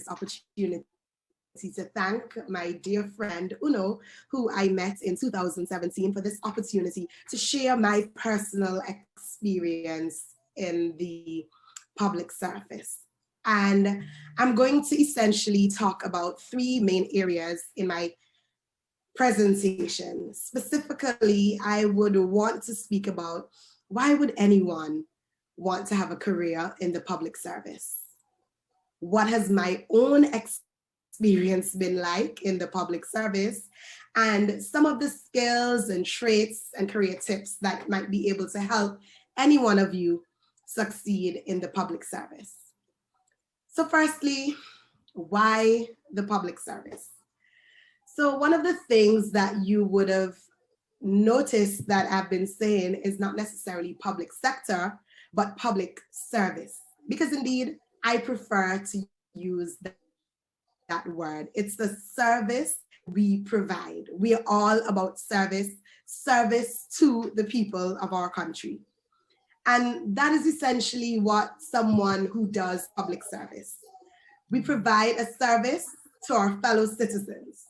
this opportunity to thank my dear friend Uno, who I met in 2017, for this opportunity to share my personal experience in the public service. And I'm going to essentially talk about three main areas in my presentation. Specifically, I would want to speak about why would anyone want to have a career in the public service? What has my own experience been like in the public service, and some of the skills and traits and career tips that might be able to help any one of you succeed in the public service. So firstly, why the public service? So one of the things that you would have noticed that I've been saying is not necessarily public sector, but public service, because indeed I prefer to use that word. It's the service we provide. We are all about service to the people of our country. And that is essentially what someone who does public service. We provide a service to our fellow citizens.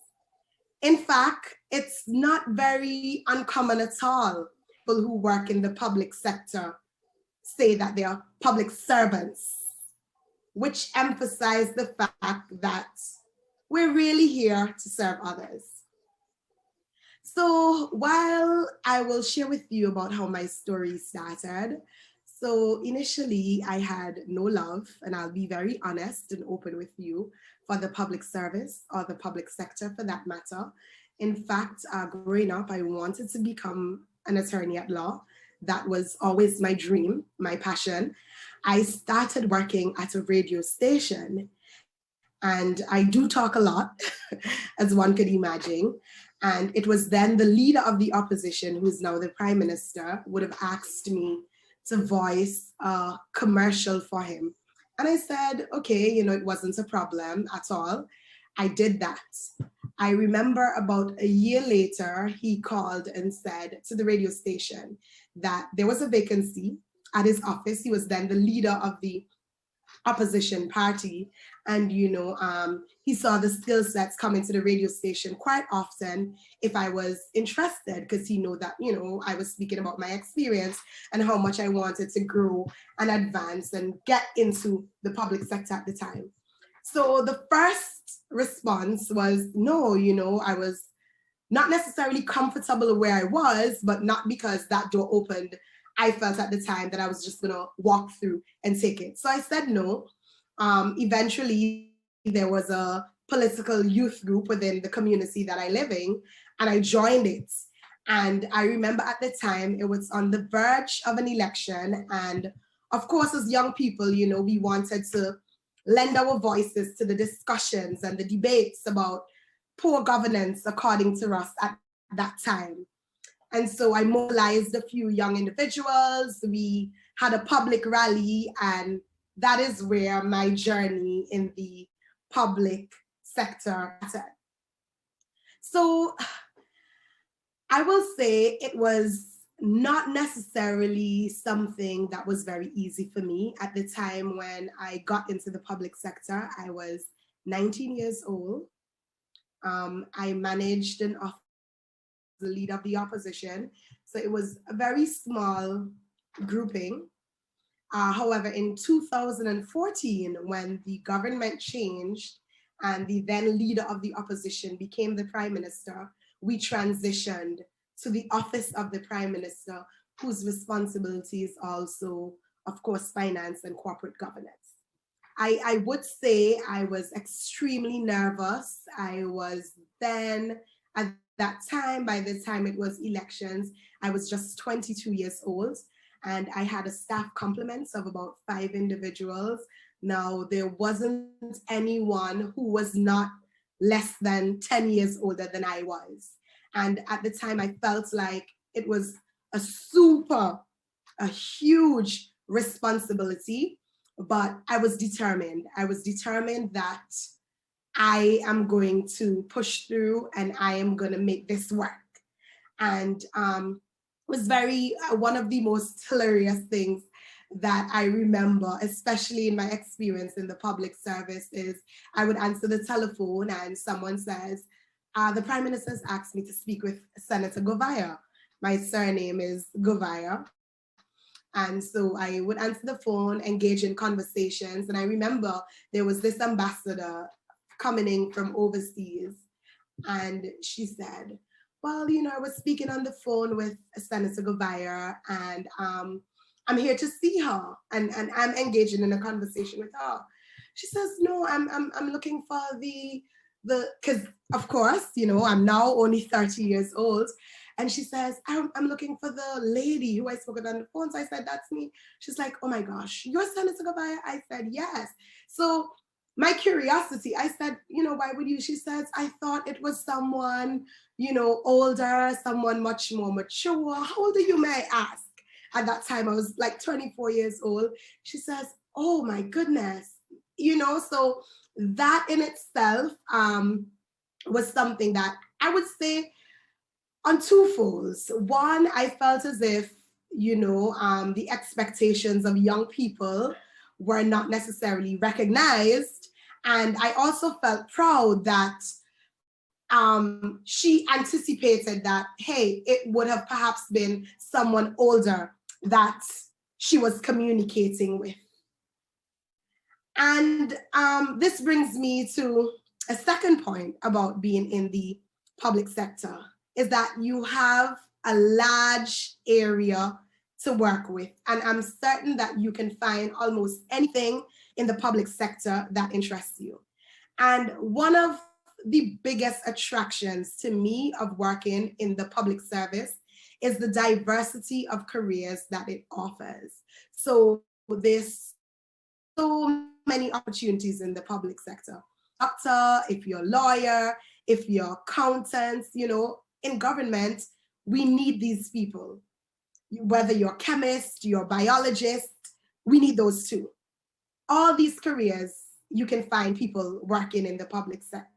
In fact, it's not very uncommon at all. People who work in the public sector say that they are public servants, which emphasize the fact that we're really here to serve others. So while I will share with you about how my story started, so initially I had no love, and I'll be very honest and open with you, for the public service or the public sector for that matter. In fact, growing up, I wanted to become an attorney at law. That was always my dream, my passion. I started working at a radio station, and I do talk a lot, as one could imagine. And it was then the leader of the opposition, who is now the prime minister, would have asked me to voice a commercial for him. And I said, okay, it wasn't a problem at all. I did that. I remember about a year later, he called and said to the radio station that there was a vacancy at his office. He was then the leader of the opposition party. And, he saw the skill sets coming to the radio station quite often if I was interested, because he knew that, I was speaking about my experience and how much I wanted to grow and advance and get into the public sector at the time. So the first response was no, I was not necessarily comfortable where I was, but not because that door opened. I felt at the time that I was just gonna walk through and take it. So I said no. Eventually, there was a political youth group within the community that I live in, and I joined it. And I remember at the time, it was on the verge of an election. And of course, as young people, we wanted to lend our voices to the discussions and the debates about poor governance, according to us at that time. And so I mobilized a few young individuals. We had a public rally, and that is where my journey in the public sector started. So I will say it was not necessarily something that was very easy for me. At the time when I got into the public sector, I was 19 years old. I managed an office as the leader of the opposition. So it was a very small grouping. However, in 2014, when the government changed and the then leader of the opposition became the prime minister, we transitioned to the office of the prime minister, whose responsibility is also, of course, finance and corporate governance. I would say I was extremely nervous. I was then, at that time, by the time it was elections, I was just 22 years old. And I had a staff complement of about 5 individuals. Now, there wasn't anyone who was not less than 10 years older than I was. And at the time, I felt like it was a huge responsibility, but I was determined. I was determined that I am going to push through and I am going to make this work. And was one of the most hilarious things that I remember, especially in my experience in the public service, is I would answer the telephone and someone says, the Prime Minister has asked me to speak with Senator Govia. My surname is Govia. And so I would answer the phone, engage in conversations. And I remember there was this ambassador coming in from overseas. And she said, well, you know, I was speaking on the phone with Senator Govia, and I'm here to see her, and I'm engaging in a conversation with her. She says, no, I'm looking for because of course, you know, I'm now only 30 years old. And she says, I'm looking for the lady who I spoke with on the phone. So I said, that's me. She's like, oh my gosh, you're Senator Govia? I said, yes. So my curiosity, I said, you know, why would you? She says, I thought it was someone, you know, older, someone much more mature. How old are you, may I ask? At that time, I was like 24 years old. She says, oh my goodness. You know, so that in itself was something that I would say on two folds. One, I felt as if, you know, the expectations of young people were not necessarily recognized. And I also felt proud that she anticipated that, hey, it would have perhaps been someone older that she was communicating with. And this brings me to a second point about being in the public sector, is that you have a large area to work with. And I'm certain that you can find almost anything in the public sector that interests you. And one of the biggest attractions to me of working in the public service is the diversity of careers that it offers. So there's so many opportunities in the public sector. Doctor, if you're a lawyer, if you're accountants, you know, in government, we need these people. Whether you're a chemist, you're a biologist, we need those too. All these careers, you can find people working in the public sector.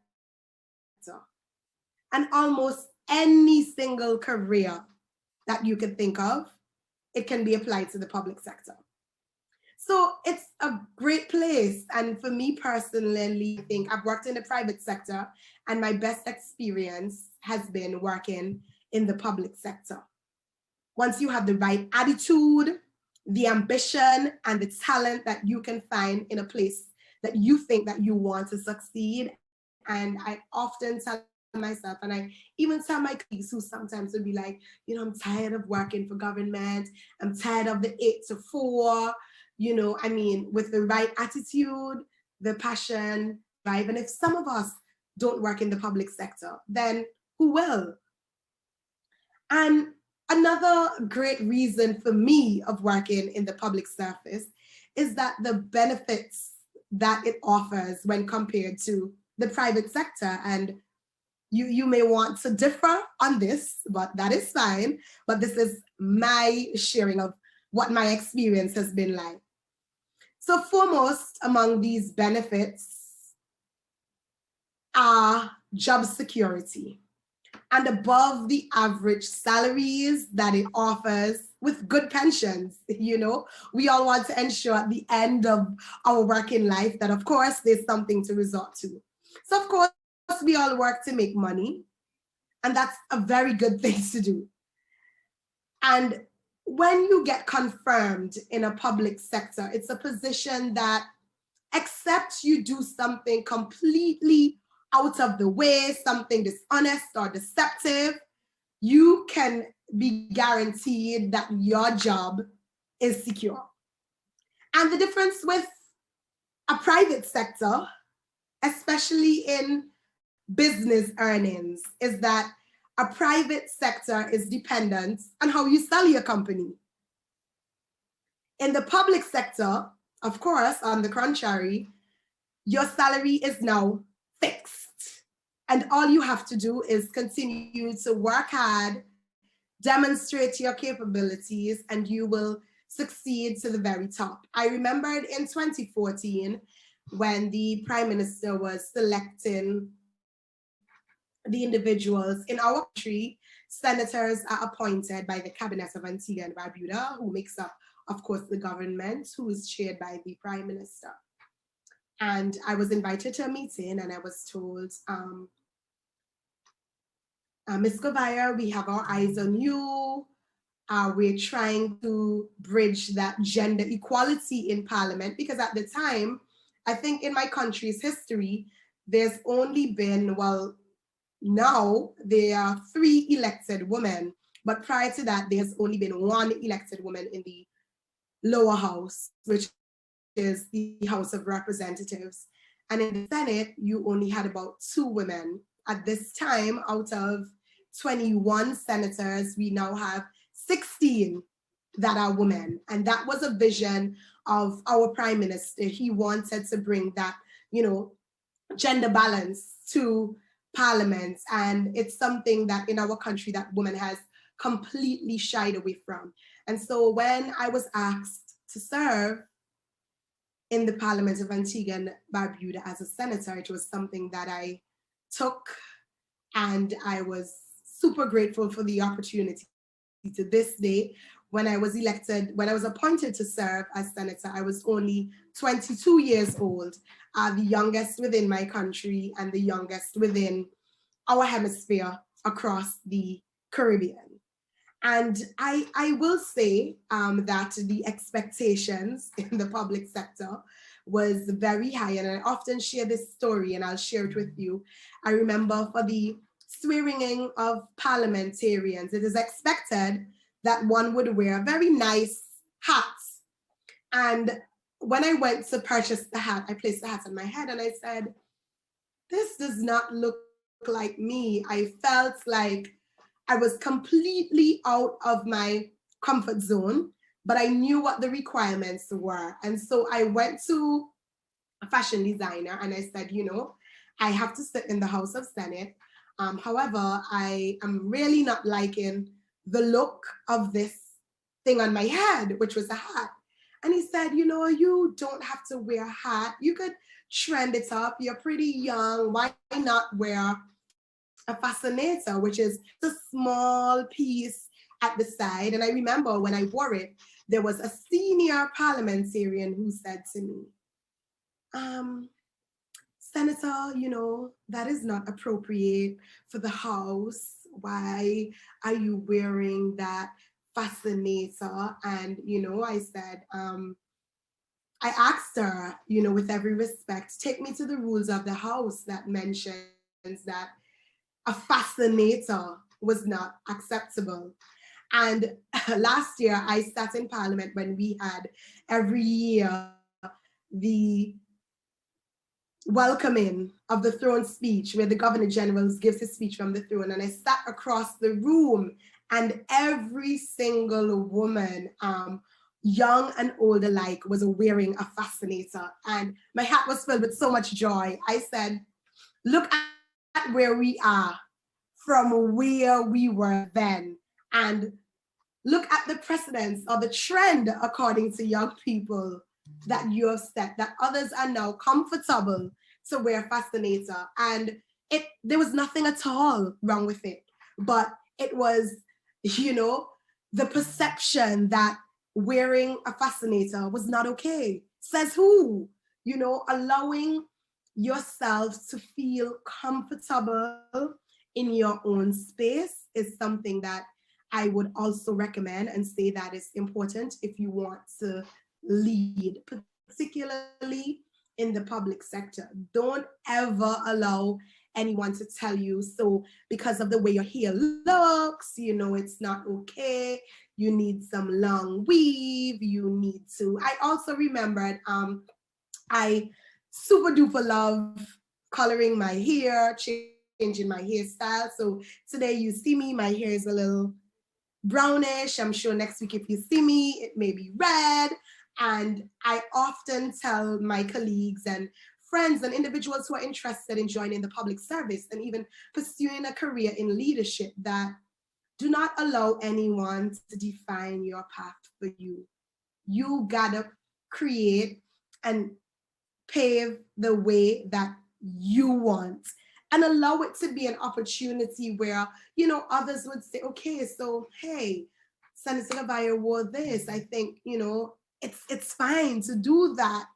And almost any single career that you can think of, it can be applied to the public sector. So it's a great place. And for me personally, I think I've worked in the private sector, and my best experience has been working in the public sector. Once you have the right attitude, the ambition, and the talent that you can find in a place that you think that you want to succeed. And I often tell myself, and I even tell my colleagues who sometimes would be like, you know, I'm tired of working for government. I'm tired of the 8 to 4. You know, I mean, with the right attitude, the passion, drive. And if some of us don't work in the public sector, then who will? And another great reason for me of working in the public service is that the benefits that it offers when compared to the private sector. And you may want to differ on this, but that is fine. But this is my sharing of what my experience has been like. So foremost among these benefits are job security and above the average salaries that it offers with good pensions. You know, we all want to ensure at the end of our working life that, of course, there's something to resort to. So, of course, we all work to make money, and that's a very good thing to do. And when you get confirmed in a public sector, it's a position that, except you do something completely out of the way, something dishonest or deceptive, you can be guaranteed that your job is secure. And the difference with a private sector, especially in business earnings, is that a private sector is dependent on how you sell your company. In the public sector, of course, on the contrary, your salary is now fixed. And all you have to do is continue to work hard, demonstrate your capabilities, and you will succeed to the very top. I remembered in 2014, when the Prime Minister was selecting the individuals in our country, senators are appointed by the Cabinet of Antigua and Barbuda, who makes up of course, the government, who is chaired by the Prime Minister. And I was invited to a meeting and I was told, Ms. Govia, we have our eyes on you. We're trying to bridge that gender equality in Parliament, because at the time, I think in my country's history, there's only been, well, now there are 3 elected women, but prior to that, there's only been 1 elected woman in the lower house, which is the House of Representatives. And in the Senate, you only had about 2 women. At this time, out of 21 senators, we now have 16 that are women. And that was a vision of our Prime Minister. He wanted to bring that, gender balance to Parliament. And it's something that in our country that women has completely shied away from. And so when I was asked to serve in the Parliament of Antigua and Barbuda as a senator, it was something that I took, and I was super grateful for the opportunity. To this day, when I was appointed to serve as senator, I was only 22 years old, the youngest within my country and the youngest within our hemisphere across the Caribbean. And I will say that the expectations in the public sector was very high. And I often share this story and I'll share it with you. I remember for the swearing in of parliamentarians, it is expected that one would wear very nice hats. And when I went to purchase the hat, I placed the hat on my head and I said, this does not look like me. I felt like I was completely out of my comfort zone, but I knew what the requirements were. And so I went to a fashion designer and I said, I have to sit in the House of Senate. However, I am really not liking the look of this thing on my head, which was a hat. And he said, you don't have to wear a hat. You could trend it up. You're pretty young. Why not wear a fascinator, which is a small piece at the side? And I remember when I wore it, there was a senior parliamentarian who said to me, Senator, that is not appropriate for the House. Why are you wearing that fascinator? And, I said, I asked her, with every respect, take me to the rules of the House that mentions that a fascinator was not acceptable. And last year I sat in Parliament when we had every year the welcoming of the throne speech, where the Governor General gives his speech from the throne. And I sat across the room and every single woman, young and old alike, was wearing a fascinator. And my heart was filled with so much joy. I said, look at where we are from where we were then. And look at the precedence or the trend, according to young people, that you have set, that others are now comfortable to wear fascinator. And there was nothing at all wrong with it. But it was, the perception that wearing a fascinator was not okay. Says who? Allowing yourself to feel comfortable in your own space is something that I would also recommend and say that is important if you want to lead, particularly in the public sector. Don't ever allow anyone to tell you, so because of the way your hair looks, it's not okay, you need some long weave, you need to. I also remembered, I super duper love coloring my hair, changing my hairstyle. So today you see me, my hair is a little brownish. I'm sure next week if you see me, it may be red. And I often tell my colleagues and friends and individuals who are interested in joining the public service and even pursuing a career in leadership that do not allow anyone to define your path for you. You gotta create and pave the way that you want and allow it to be an opportunity where, others would say, okay, so, hey, Senator Govia wore this. I think, you know, it's fine to do that.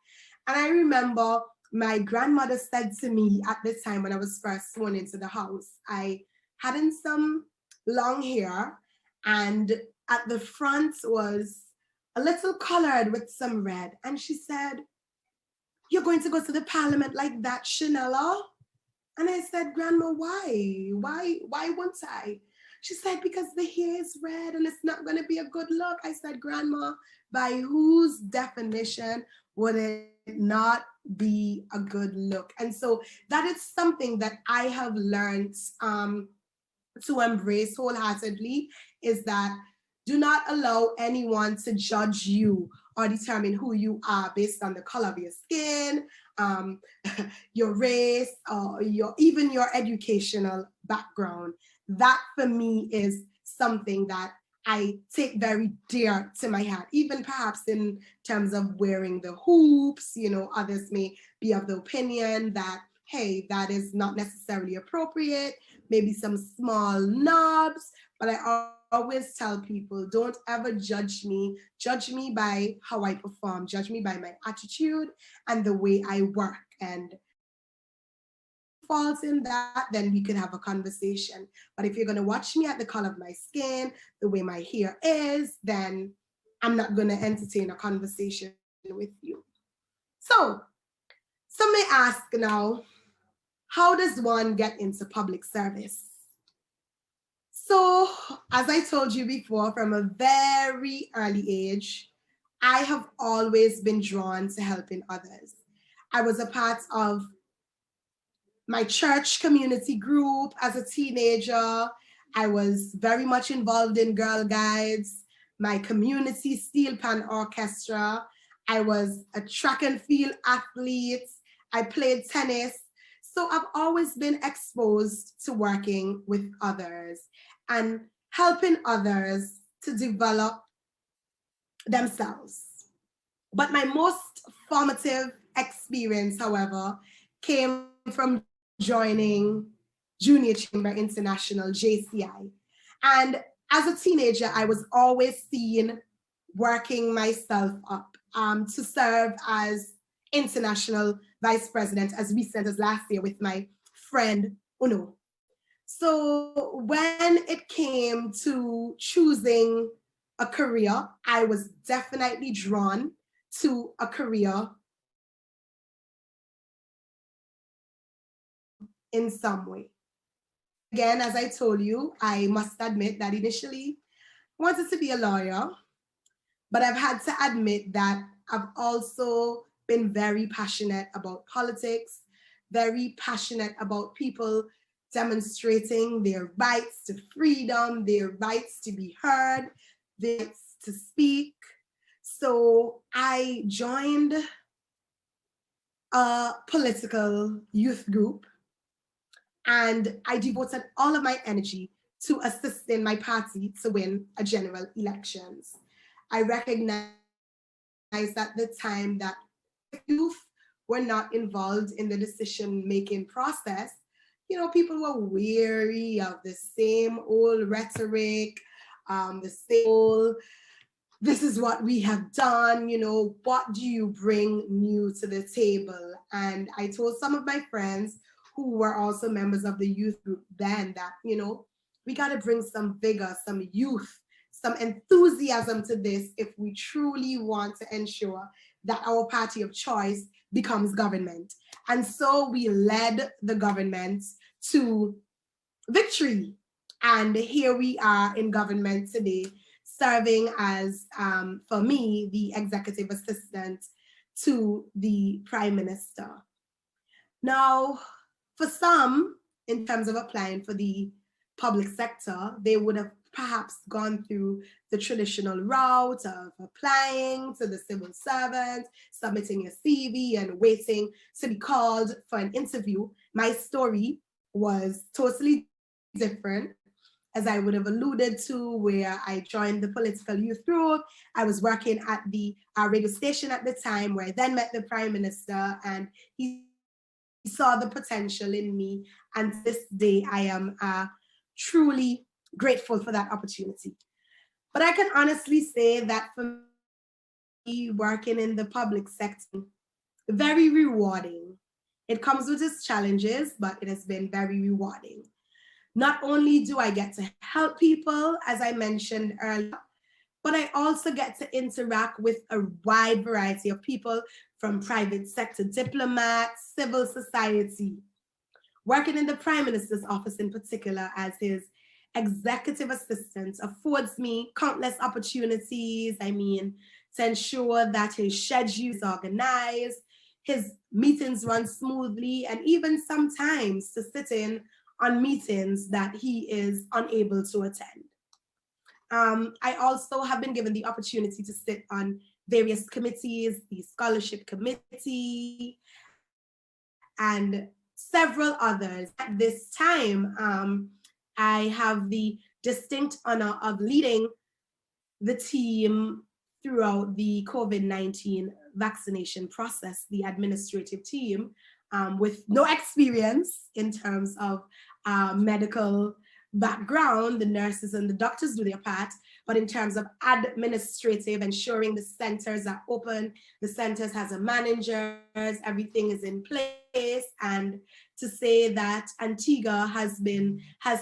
And I remember my grandmother said to me at the time when I was first sworn into the house, I had in some long hair, and at the front was a little colored with some red. And she said, "You're going to go to the parliament like that, Shenella?" And I said, "Grandma, why? Why won't I?" She said, "Because the hair is red and it's not going to be a good look." I said, "Grandma, by whose definition would it not be a good look?" And so that is something that I have learned to embrace wholeheartedly, is that do not allow anyone to judge you or determine who you are based on the color of your skin, your race, or even your educational background. That for me is something that I take very dear to my heart, even perhaps in terms of wearing the hoops. You know, others may be of the opinion that, hey, that is not necessarily appropriate, maybe some small knobs, but I always tell people, don't ever judge me. Judge me by how I perform. Judge me by my attitude and the way I work. And fault in that, then we could have a conversation. But if you're going to watch me at the color of my skin, the way my hair is, then I'm not going to entertain a conversation with you. So some may ask now, how does one get into public service? So, as I told you before, from a very early age, I have always been drawn to helping others. I was a part of my church community group as a teenager. I was very much involved in Girl Guides, my community steel pan orchestra. I was a track and field athlete. I played tennis. So I've always been exposed to working with others and helping others to develop themselves. But my most formative experience, however, came from joining Junior Chamber International, JCI. And as a teenager, I was always seen working myself up to serve as international vice president as recent as last year with my friend Uno. So when it came to choosing a career, I was definitely drawn to a career in some way. Again, as I told you, I must admit that initially I wanted to be a lawyer, but I've had to admit that I've also been very passionate about politics, very passionate about people demonstrating their rights to freedom, their rights to be heard, their rights to speak. So I joined a political youth group, and I devoted all of my energy to assisting my party to win a general elections. I recognized at the time that youth were not involved in the decision-making process. You know, people were weary of the same old rhetoric, the same old, this is what we have done, you know, what do you bring new to the table? And I told some of my friends who were also members of the youth group then that, you know, we got to bring some vigor, some youth, some enthusiasm to this if we truly want to ensure that our party of choice becomes government. And so we led the government to victory. And here we are in government today, serving as, for me, the executive assistant to the Prime Minister. Now, for some, in terms of applying for the public sector, they would have perhaps gone through the traditional route of applying to the civil servant, submitting your CV and waiting to be called for an interview. My story was totally different, as I would have alluded to, where I joined the political youth group. I was working at the radio station at the time, where I then met the Prime Minister, and he saw the potential in me. And this day, I am truly grateful for that opportunity. But I can honestly say that for me, working in the public sector, very rewarding. It comes with its challenges, but it has been very rewarding. Not only do I get to help people, as I mentioned earlier, but I also get to interact with a wide variety of people, from private sector diplomats, civil society. Working in the Prime Minister's office in particular as his executive assistant affords me countless opportunities. I mean, to ensure that his schedule is organized, his meetings run smoothly, and even sometimes to sit in on meetings that he is unable to attend. I also have been given the opportunity to sit on various committees, the scholarship committee, and several others. At this time, I have the distinct honor of leading the team throughout the COVID-19 vaccination process, the administrative team, with no experience in terms of medical background. The nurses and the doctors do their part, but in terms of administrative, ensuring the centers are open, the centers has a manager, everything is in place, and to say that Antigua has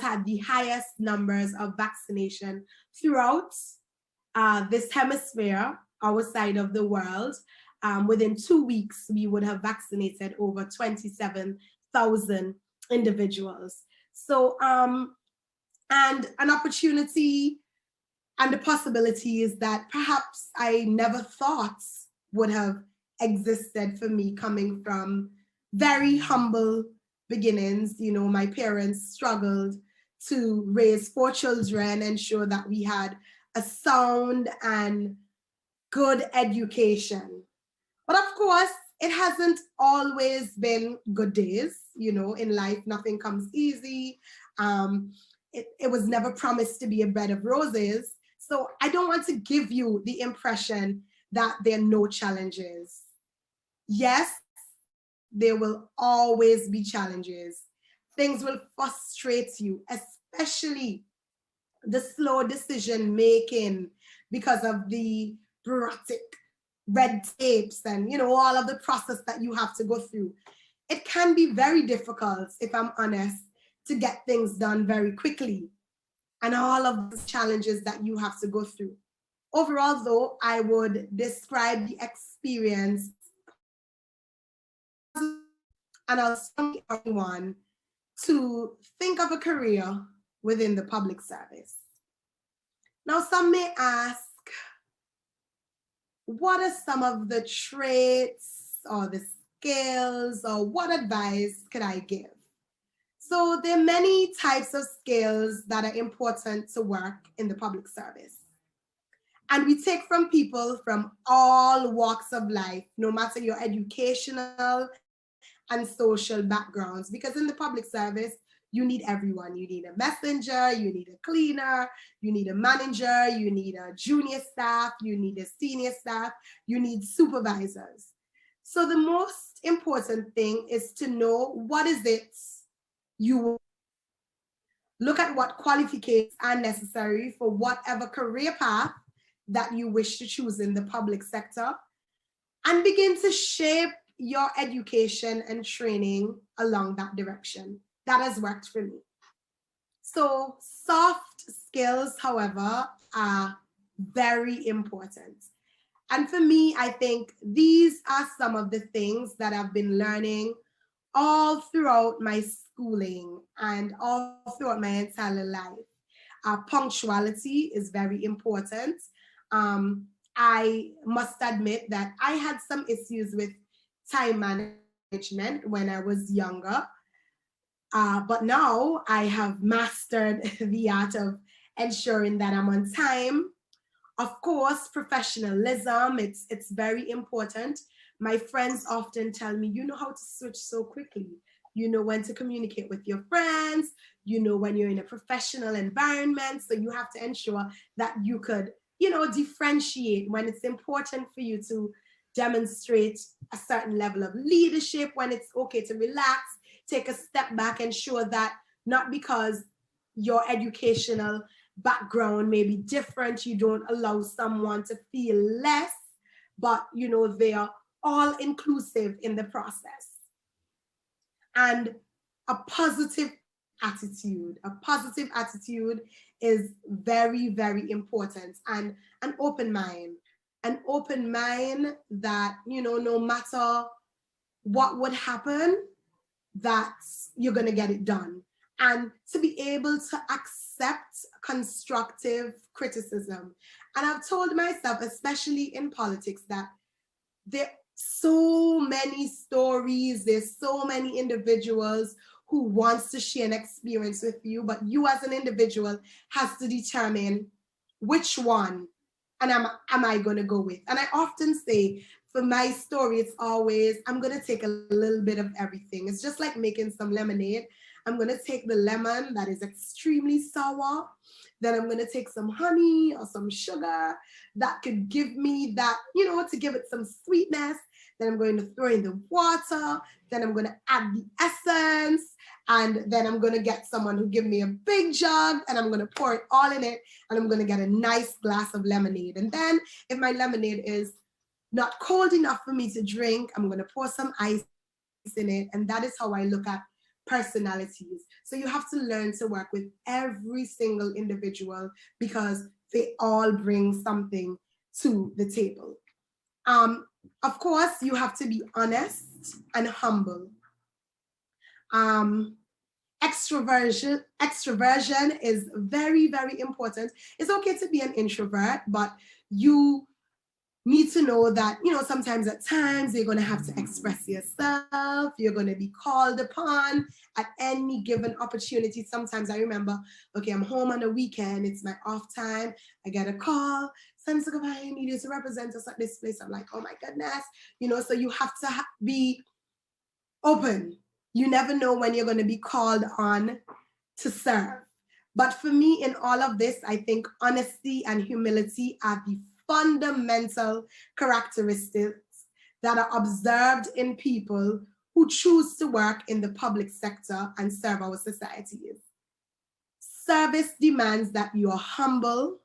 had the highest numbers of vaccination throughout this hemisphere, our side of the world. Within 2 weeks, we would have vaccinated over 27,000 individuals. So, and an opportunity and the possibilities that perhaps I never thought would have existed for me, coming from very humble beginnings. You know, my parents struggled to raise 4 children, ensure that we had a sound and good education. But of course, it hasn't always been good days. You know, in life, nothing comes easy. It was never promised to be a bed of roses. So I don't want to give you the impression that there are no challenges. Yes, there will always be challenges. Things will frustrate you, especially the slow decision making because of the bureaucratic red tapes and, you know, all of the process that you have to go through. It can be very difficult, if I'm honest, to get things done very quickly, and all of the challenges that you have to go through. Overall, though, I would describe the experience, and I'll tell everyone to think of a career within the public service. Now, some may ask, what are some of the traits or the skills, or what advice could I give? So there are many types of skills that are important to work in the public service. And we take from people from all walks of life, no matter your educational and social backgrounds, because in the public service, you need everyone. You need a messenger, you need a cleaner, you need a manager, you need a junior staff, you need a senior staff, you need supervisors. So the most important thing is to know what is it you want. Look at what qualifications are necessary for whatever career path that you wish to choose in the public sector, and begin to shape your education and training along that direction. That has worked for me. So soft skills, however, are very important. And for me, I think these are some of the things that I've been learning all throughout my schooling and all throughout my entire life. Punctuality is very important. I must admit that I had some issues with time management when I was younger. But now I have mastered the art of ensuring that I'm on time. Of course, professionalism, it's very important. My friends often tell me, you know how to switch so quickly. You know when to communicate with your friends, you know when you're in a professional environment, so you have to ensure that you could, you know, differentiate when it's important for you to demonstrate a certain level of leadership, when it's okay to relax, take a step back, ensure that not because your educational background may be different. You don't allow someone to feel less, but you know, they are all inclusive in the process. And a positive attitude. A positive attitude is very, very important. And an open mind. An open mind that, you know, no matter what would happen, that you're going to get it done. And to be able to accept constructive criticism. And I've told myself, especially in politics, that there are so many stories, there's so many individuals who wants to share an experience with you, but you as an individual has to determine which one and am I going to go with. And I often say, for my story, it's always, I'm going to take a little bit of everything. It's just like making some lemonade. I'm going to take the lemon that is extremely sour. Then I'm going to take some honey or some sugar that could give me that, you know, to give it some sweetness. Then I'm going to throw in the water. Then I'm going to add the essence. And then I'm going to get someone who give me a big jug and I'm going to pour it all in it. And I'm going to get a nice glass of lemonade. And then if my lemonade is not cold enough for me to drink, I'm going to pour some ice in it. And that is how I look at personalities. So you have to learn to work with every single individual because they all bring something to the table. Of course, you have to be honest and humble. Extroversion is very, very important. It's okay to be an introvert, but you need to know that, you know, sometimes at times you're going to have to express yourself. You're going to be called upon at any given opportunity. Sometimes I remember, okay, I'm home on the weekend. It's my off time. I get a call. Sensei Govia, I need you to represent us at this place. I'm like, oh my goodness. You know, so you have to be open. You never know when you're going to be called on to serve. But for me, in all of this, I think honesty and humility are the fundamental characteristics that are observed in people who choose to work in the public sector and serve our societies. Service demands that you are humble,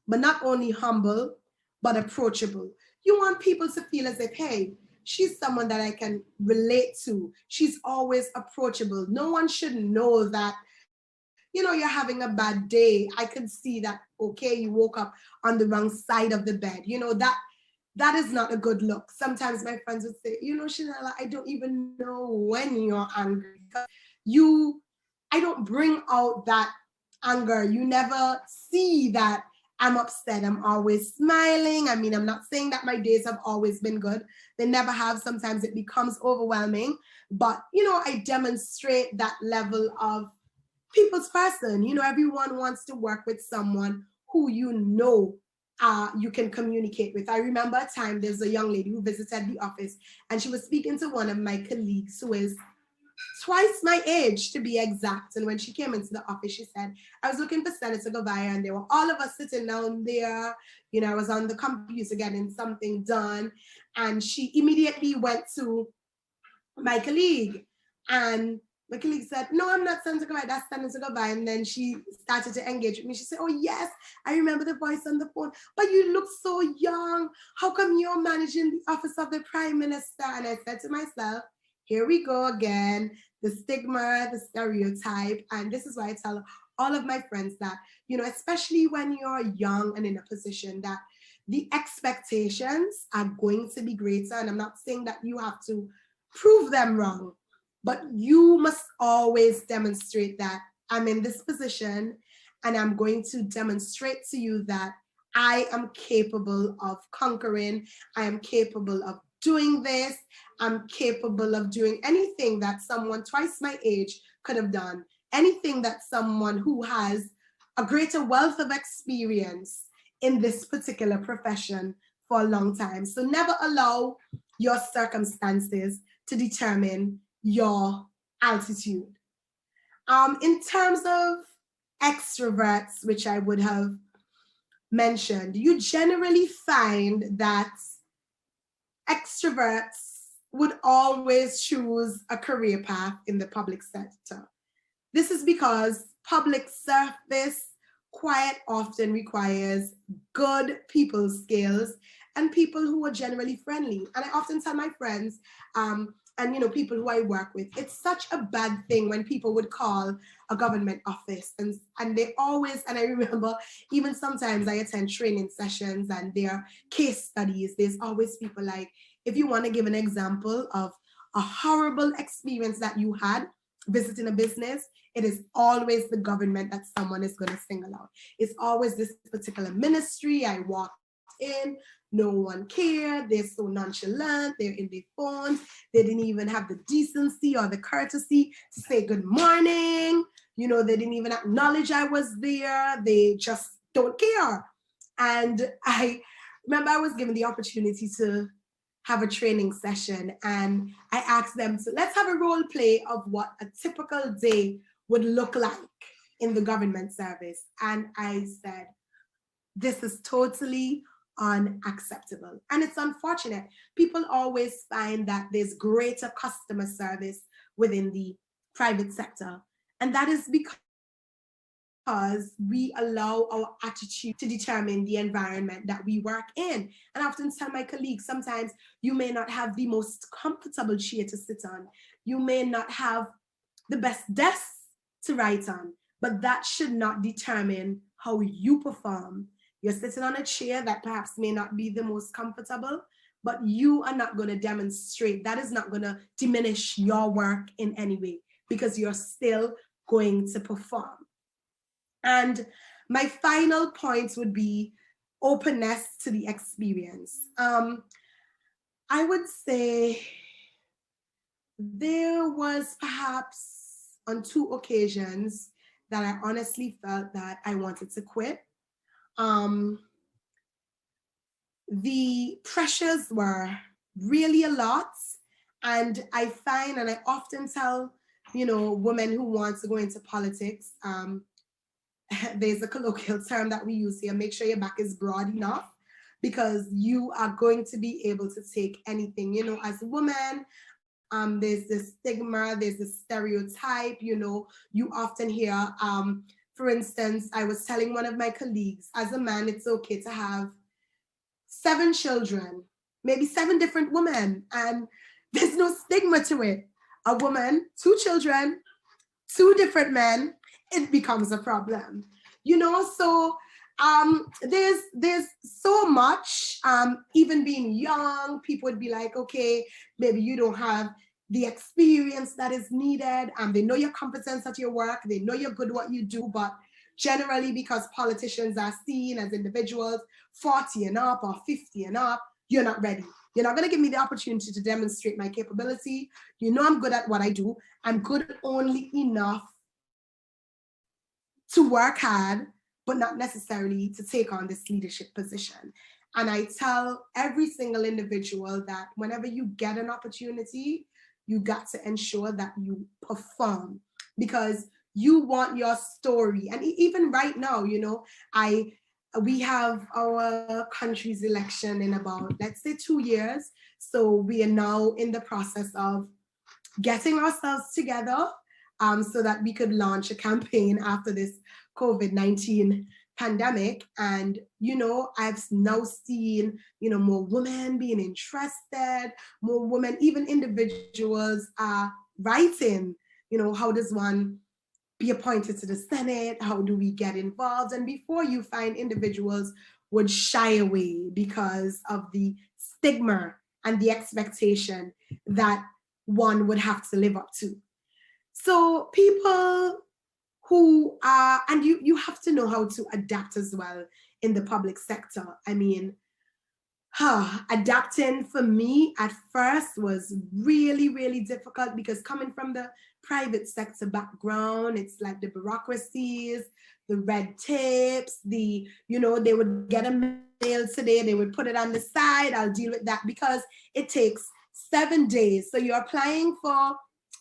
but not only humble, but approachable. You want people to feel as if, hey, she's someone that I can relate to. She's always approachable. No one should know that, you know, you're having a bad day. I can see that, okay, you woke up on the wrong side of the bed. You know, that is not a good look. Sometimes my friends would say, you know, Shenella, I don't even know when you're angry. I don't bring out that anger. You never see that I'm upset. I'm always smiling. I mean, I'm not saying that my days have always been good. They never have. Sometimes it becomes overwhelming. But, you know, I demonstrate that level of people's person. You know, everyone wants to work with someone who you know you can communicate with. I remember a time there's a young lady who visited the office and she was speaking to one of my colleagues who is twice my age, to be exact. And when she came into the office, she said, I was looking for Senator Govia and there were all of us sitting down there. You know, I was on the computer getting something done. And she immediately went to my colleague. And my colleague said, no, I'm not Senator Govia, that's Senator Govia. And then she started to engage with me. She said, oh yes, I remember the voice on the phone, but you look so young. How come you're managing the office of the Prime Minister? And I said to myself, here we go again, the stigma, the stereotype. And this is why I tell all of my friends that, you know, especially when you're young and in a position, that the expectations are going to be greater. And I'm not saying that you have to prove them wrong, but you must always demonstrate that I'm in this position and I'm going to demonstrate to you that I am capable of conquering. I am capable of doing this. I'm capable of doing anything that someone twice my age could have done, anything that someone who has a greater wealth of experience in this particular profession for a long time. So never allow your circumstances to determine your altitude. In terms of extroverts, which I would have mentioned, you generally find that extroverts would always choose a career path in the public sector. This is because public service quite often requires good people skills and people who are generally friendly. And I often tell my friends, and people who I work with, it's such a bad thing when people would call a government office and they always, and I remember even sometimes I attend training sessions and their case studies, there's always people like, if you want to give an example of a horrible experience that you had visiting a business, it is always the government that someone is going to single out. It's always this particular ministry. I walked in, no one cared, they're so nonchalant, they're in their phones, they didn't even have the decency or the courtesy to say good morning, they didn't even acknowledge I was there, they just don't care. And I remember I was given the opportunity to have a training session and I asked them to, let's have a role play of what a typical day would look like in the government service. And I said, this is totally unacceptable. And it's unfortunate. People always find that there's greater customer service within the private sector. And that is because we allow our attitude to determine the environment that we work in. And I often tell my colleagues, sometimes you may not have the most comfortable chair to sit on. You may not have the best desk to write on, but that should not determine how you perform. You're sitting on a chair that perhaps may not be the most comfortable, but you are not going to demonstrate. That is not going to diminish your work in any way because you're still going to perform. And my final point would be openness to the experience. I would say there was perhaps on 2 occasions that I honestly felt that I wanted to quit. The pressures were really a lot. And I find, and I often tell, women who want to go into politics, there's a colloquial term that we use here, make sure your back is broad enough because you are going to be able to take anything. As a woman, there's this stigma, there's this stereotype, you often hear, for instance, I was telling one of my colleagues, as a man, it's okay to have 7 children, maybe 7 different women, and there's no stigma to it. A woman, 2 children, 2 different men, it becomes a problem. So there's so much, even being young, people would be like, okay, maybe you don't have the experience that is needed. They know your competence at your work. They know you're good at what you do, but generally because politicians are seen as individuals 40 and up or 50 and up, you're not ready. You're not going to give me the opportunity to demonstrate my capability. I'm good at what I do. I'm good only enough to work hard, but not necessarily to take on this leadership position. And I tell every single individual that whenever you get an opportunity, you got to ensure that you perform because you want your story. And even right now, we have our country's election in about, let's say, 2 years. So we are now in the process of getting ourselves together so that we could launch a campaign after this COVID-19 pandemic. And, I've now seen, more women being interested, more women, even individuals are writing, how does one be appointed to the Senate? How do we get involved? And before you find individuals would shy away because of the stigma and the expectation that one would have to live up to. So people who are, and you have to know how to adapt as well in the public sector. I mean, adapting for me at first was really, really difficult because coming from the private sector background, it's like the bureaucracies, the red tapes, they would get a mail today, they would put it on the side, I'll deal with that because it takes 7 days. So you're applying for,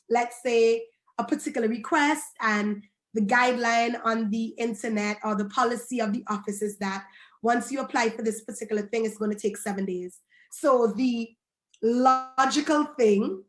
let's say, a particular request, and the guideline on the internet or the policy of the office is that once you apply for this particular thing, it's going to take 7 days. So the logical thing,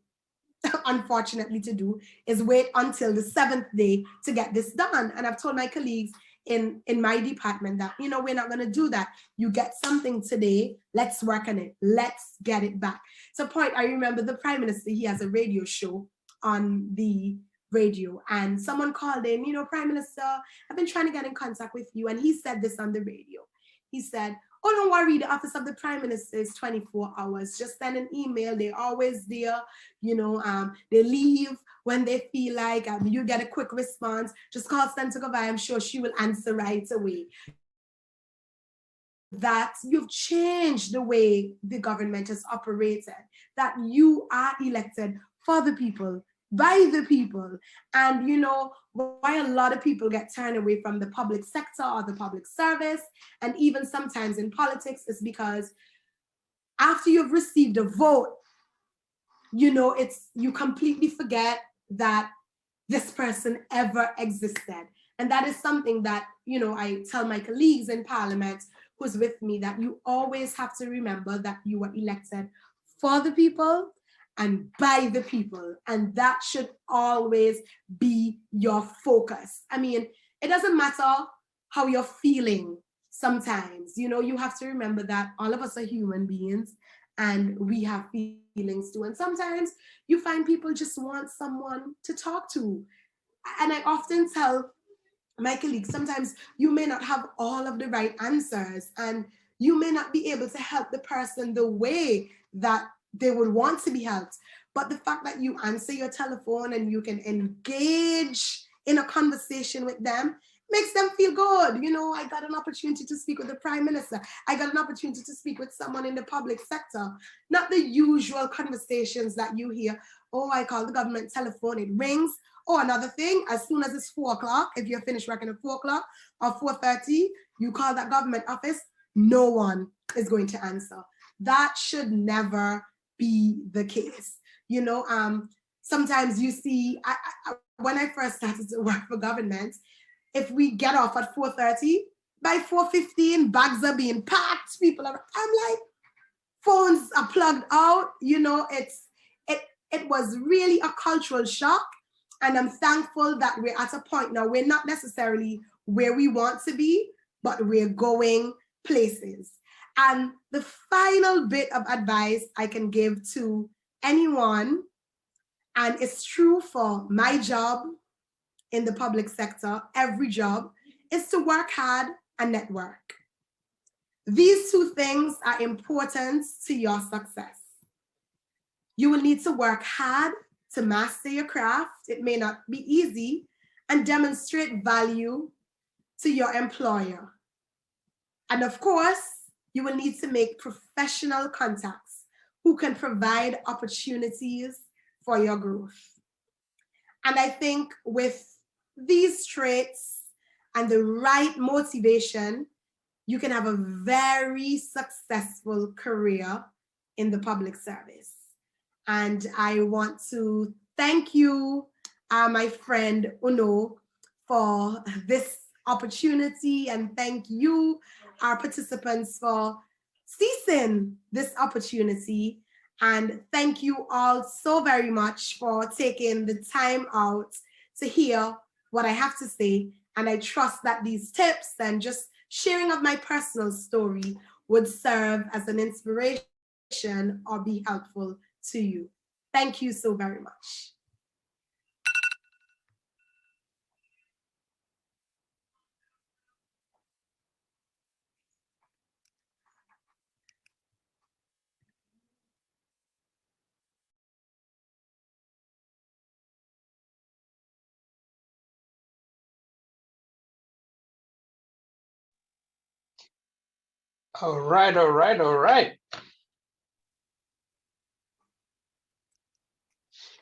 unfortunately, to do is wait until the 7th day to get this done. And I've told my colleagues, in my department that, you know, we're not going to do that. You get something today, let's work on it, let's get it back. So point, I remember the Prime Minister, he has a radio show on the radio, and someone called in, you know, Prime Minister, I've been trying to get in contact with you, and he said this on the radio. He said, oh, don't worry, the office of the Prime Minister is 24 hours. Just send an email. They're always there. You know, they leave when they feel like. You get a quick response. Just call Senator Govia. I'm sure she will answer right away. That you've changed the way the government has operated, that you are elected for the people, by the people. And you know, why a lot of people get turned away from the public sector or the public service, and even sometimes in politics, is because after you've received a vote, you know, you completely forget that this person ever existed. And that is something that, you know, I tell my colleagues in Parliament who's with me, that you always have to remember that you were elected for the people and by the people. And that should always be your focus. I mean, it doesn't matter how you're feeling sometimes. You know, you have to remember that all of us are human beings and we have feelings too. And sometimes you find people just want someone to talk to. And I often tell my colleagues, sometimes you may not have all of the right answers and you may not be able to help the person the way that they would want to be helped. But the fact that you answer your telephone and you can engage in a conversation with them makes them feel good. You know, I got an opportunity to speak with the Prime Minister. I got an opportunity to speak with someone in the public sector. Not the usual conversations that you hear. Oh, I call the government telephone, it rings. Oh, another thing, as soon as it's 4 o'clock, if you're finished working at 4 o'clock or 4:30, you call that government office, no one is going to answer. That should never be the case. You know, sometimes you see, when I first started to work for government, if we get off at 4:30, by 4:15, bags are being packed, people are, I'm like, phones are plugged out. You know, it was really a cultural shock. And I'm thankful that we're at a point now, we're not necessarily where we want to be, but we're going places. And the final bit of advice I can give to anyone, and it's true for my job in the public sector, every job, is to work hard and network. These two things are important to your success. You will need to work hard to master your craft. It may not be easy, and demonstrate value to your employer. And of course, you will need to make professional contacts who can provide opportunities for your growth. And I think with these traits and the right motivation, you can have a very successful career in the public service. And I want to thank you, my friend Uno, for this opportunity, and thank you, our participants, for seizing this opportunity. And thank you all so very much for taking the time out to hear what I have to say. And I trust that these tips and just sharing of my personal story would serve as an inspiration or be helpful to you. Thank you so very much. All right, all right, all right.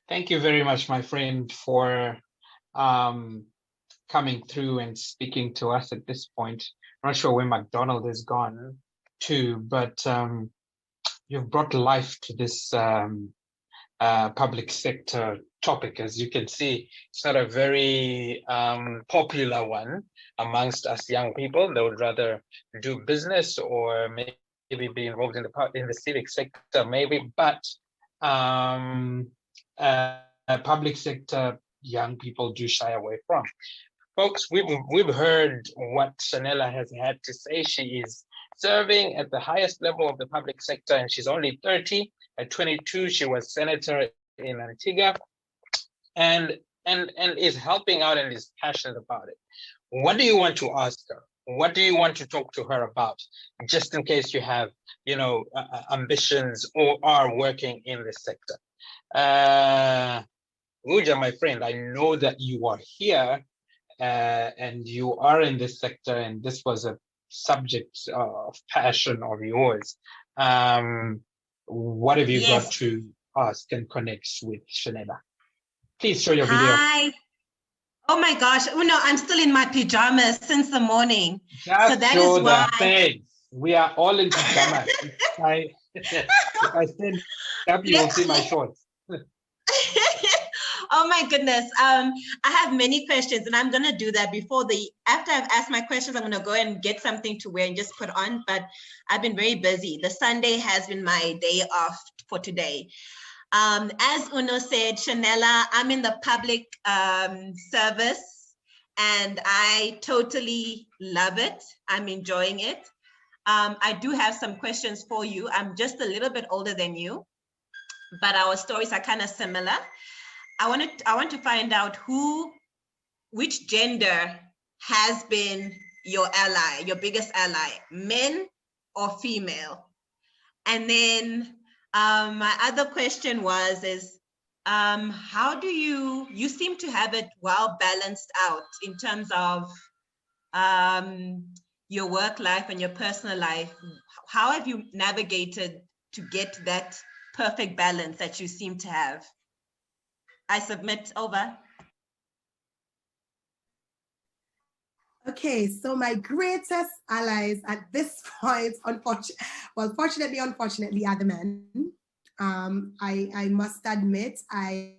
Thank you very much, my friend, for coming through and speaking to us at this point. I'm not sure where McDonald has gone to, but you've brought life to this public sector topic. As you can see, it's not a very popular one amongst us young people. They would rather do business or maybe be involved in the civic sector, maybe, but public sector young people do shy away from. Folks, we've heard what Shenella has had to say. She is serving at the highest level of the public sector, and she's only 30. At 22, she was senator in Antigua, and is helping out and is passionate about it. What do you want to ask her? What do you want to talk to her about? Just in case you have, ambitions or are working in this sector. Uja, my friend, I know that you are here and you are in this sector, and this was a subject of passion of yours. What have you got to ask and connect with Shenella? Please show your video. Hi. Oh my gosh. Oh no, I'm still in my pajamas since the morning. Just so that show is why the face. We are all in pajamas. If I stand up, you will see my shorts. Oh my goodness. I have many questions, and I'm gonna do that after I've asked my questions. I'm gonna go and get something to wear and just put on, but I've been very busy. The Sunday has been my day off for today. As Uno said, Shenella, I'm in the public service, and I totally love it. I'm enjoying it. I do have some questions for you. I'm just a little bit older than you, but our stories are kind of similar. I want to find out which gender has been your ally, your biggest ally, men or female? And then my other question is how do you seem to have it well balanced out in terms of your work life and your personal life? How have you navigated to get that perfect balance that you seem to have? I submit. Over. Okay, so my greatest allies at this point, unfortunately, are the men. I must admit, I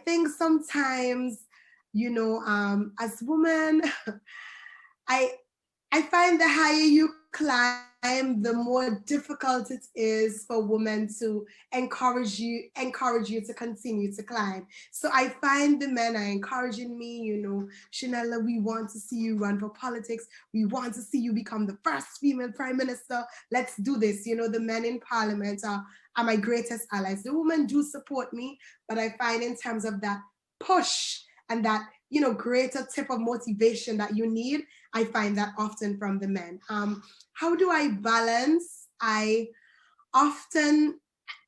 think sometimes, as women, I find the higher you climb, the more difficult it is for women to encourage you to continue to climb. So I find the men are encouraging me, Shenella, we want to see you run for politics. We want to see you become the first female prime minister. Let's do this. The men in parliament are my greatest allies. The women do support me, but I find in terms of that push and that, greater tip of motivation that you need, I find that often from the men. How do I balance? I often,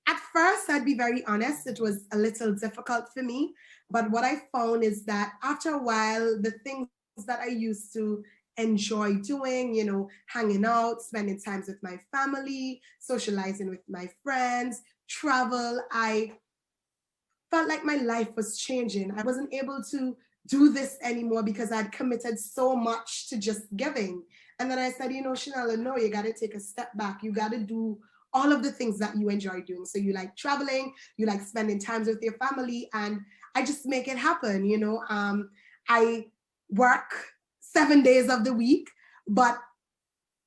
at first, I'd be very honest, it was a little difficult for me. But what I found is that after a while, the things that I used to enjoy doing, hanging out, spending times with my family, socializing with my friends, travel, I felt like my life was changing. I wasn't able to do this anymore because I'd committed so much to just giving. And then I said, Shenella, no, you got to take a step back. You got to do all of the things that you enjoy doing. So you like traveling, you like spending time with your family, and I just make it happen. I work 7 days of the week, but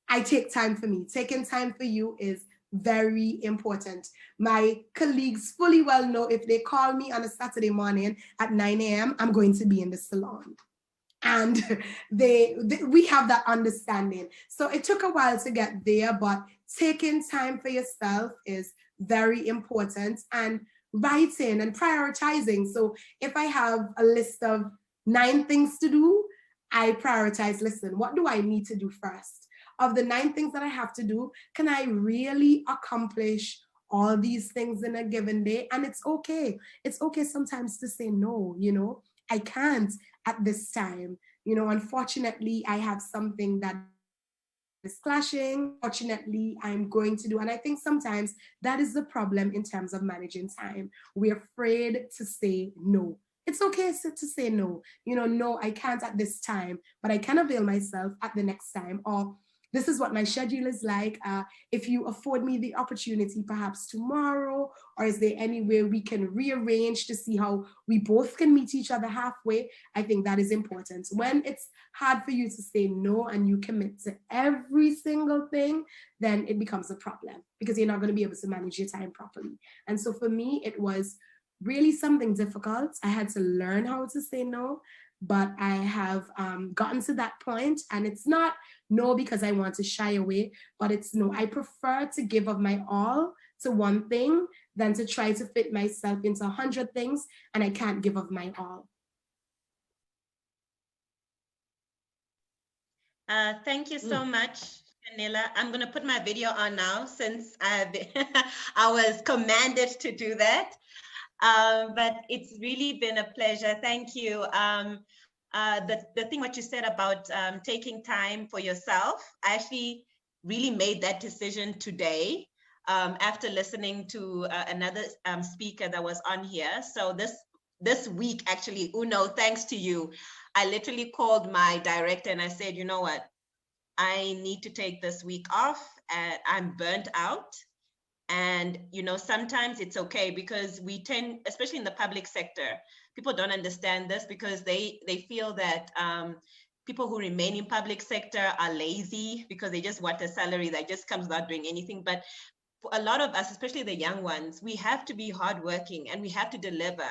I take time for me. Taking time for you is very important. My colleagues fully well know if they call me on a Saturday morning at 9 a.m., I'm going to be in the salon. And we have that understanding. So it took a while to get there, but taking time for yourself is very important, and writing and prioritizing. So if I have a list of 9 things to do, I prioritize, listen, what do I need to do first? Of the 9 things that I have to do, can I really accomplish all these things in a given day? And it's okay. It's okay sometimes to say no, I can't at this time. Unfortunately, I have something that is clashing. Fortunately, I'm going to do. And I think sometimes that is the problem in terms of managing time. We're afraid to say no. It's okay to say no. No, I can't at this time, but I can avail myself at the next time. Or this is what my schedule is like. If you afford me the opportunity, perhaps tomorrow, or is there any way we can rearrange to see how we both can meet each other halfway? I think that is important. When it's hard for you to say no and you commit to every single thing, then it becomes a problem because you're not going to be able to manage your time properly. And so for me, it was really something difficult. I had to learn how to say no. but I have gotten to that point, and it's not no because I want to shy away, but it's no, I prefer to give of my all to one thing than to try to fit myself into 100 things and I can't give of my all. Thank you so much, Shenella. I'm going to put my video on now since I was commanded to do that. But it's really been a pleasure. Thank you. The thing what you said about taking time for yourself, I actually really made that decision today after listening to another speaker that was on here. So this week, actually, Uno, thanks to you, I literally called my director and I said, you know what, I need to take this week off and I'm burnt out. And, you know, sometimes it's okay because we tend, especially in the public sector, people don't understand this because they feel that people who remain in public sector are lazy because they just want a salary that just comes without doing anything. But for a lot of us, especially the young ones, we have to be hardworking and we have to deliver.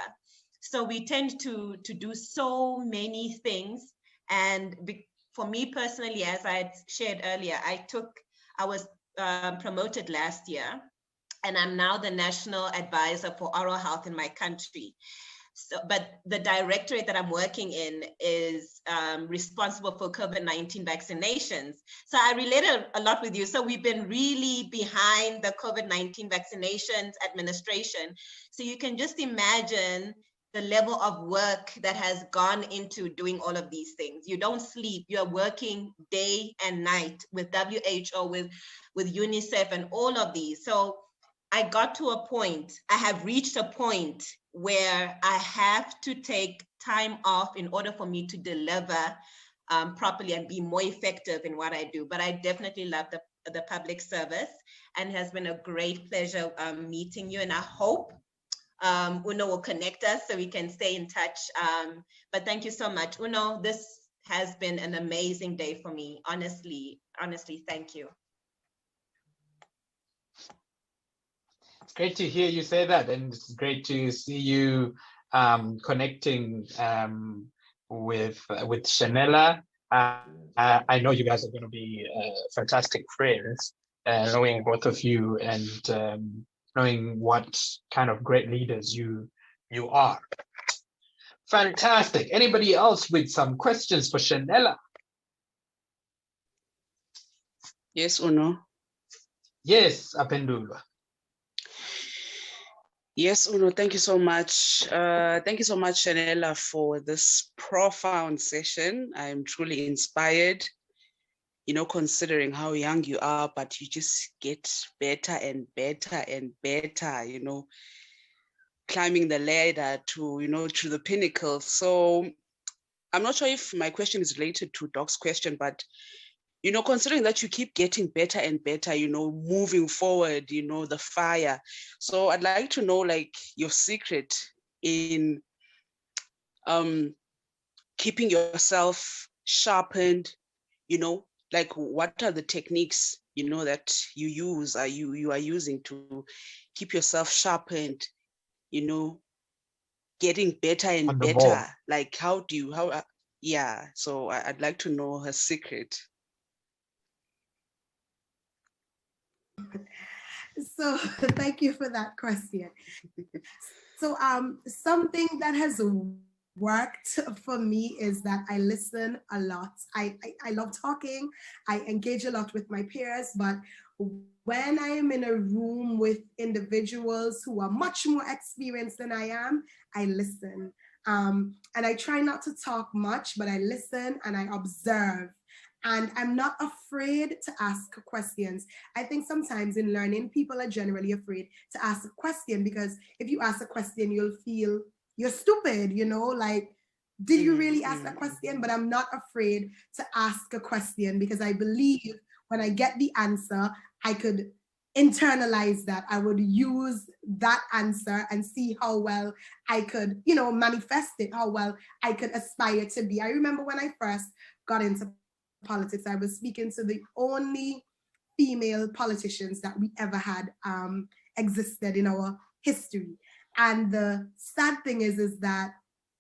So we tend to do so many things. And for me personally, as I had shared earlier, I was promoted last year, and I'm now the national advisor for oral health in my country. So, but the directorate that I'm working in is responsible for COVID-19 vaccinations. So I related a lot with you. So we've been really behind the COVID-19 vaccinations administration. So you can just imagine the level of work that has gone into doing all of these things. You don't sleep, you're working day and night with WHO, with UNICEF and all of these. So I got to a point, I have reached a point where I have to take time off in order for me to deliver properly and be more effective in what I do. But I definitely love the public service, and it has been a great pleasure meeting you. And I hope Uno will connect us so we can stay in touch. But thank you so much. Uno, this has been an amazing day for me. Honestly, thank you. It's great to hear you say that, and it's great to see you connecting with Shenella. I know you guys are going to be fantastic friends, knowing both of you and knowing what kind of great leaders you are. Fantastic. Anybody else with some questions for Shenella? Yes or no? Yes, Apendulwa. Yes, Uno, thank you so much. Thank you so much, Shenella, for this profound session. I'm truly inspired, you know, considering how young you are, but you just get better and better and better, you know, climbing the ladder to, you know, to the pinnacle. So I'm not sure if my question is related to Doc's question, but you know, considering that you keep getting better and better, you know, moving forward, you know, the fire. So I'd like to know, like, your secret in keeping yourself sharpened, you know, like what are the techniques, you know, that you use, you are using to keep yourself sharpened, you know, getting better and better. Like, how do you, yeah. So I'd like to know her secret. So thank you for that question. So something that has worked for me is that I listen a lot. I love talking. I engage a lot with my peers, but when I am in a room with individuals who are much more experienced than I am, I listen. And I try not to talk much, but I listen and I observe. And I'm not afraid to ask questions. I think sometimes in learning, people are generally afraid to ask a question because if you ask a question, you'll feel you're stupid, you know, like, did you really ask that question? But I'm not afraid to ask a question because I believe when I get the answer, I could internalize that. I would use that answer and see how well I could, you know, manifest it, how well I could aspire to be. I remember when I first got into politics, I was speaking to the only female politicians that we ever had existed in our history. And the sad thing is that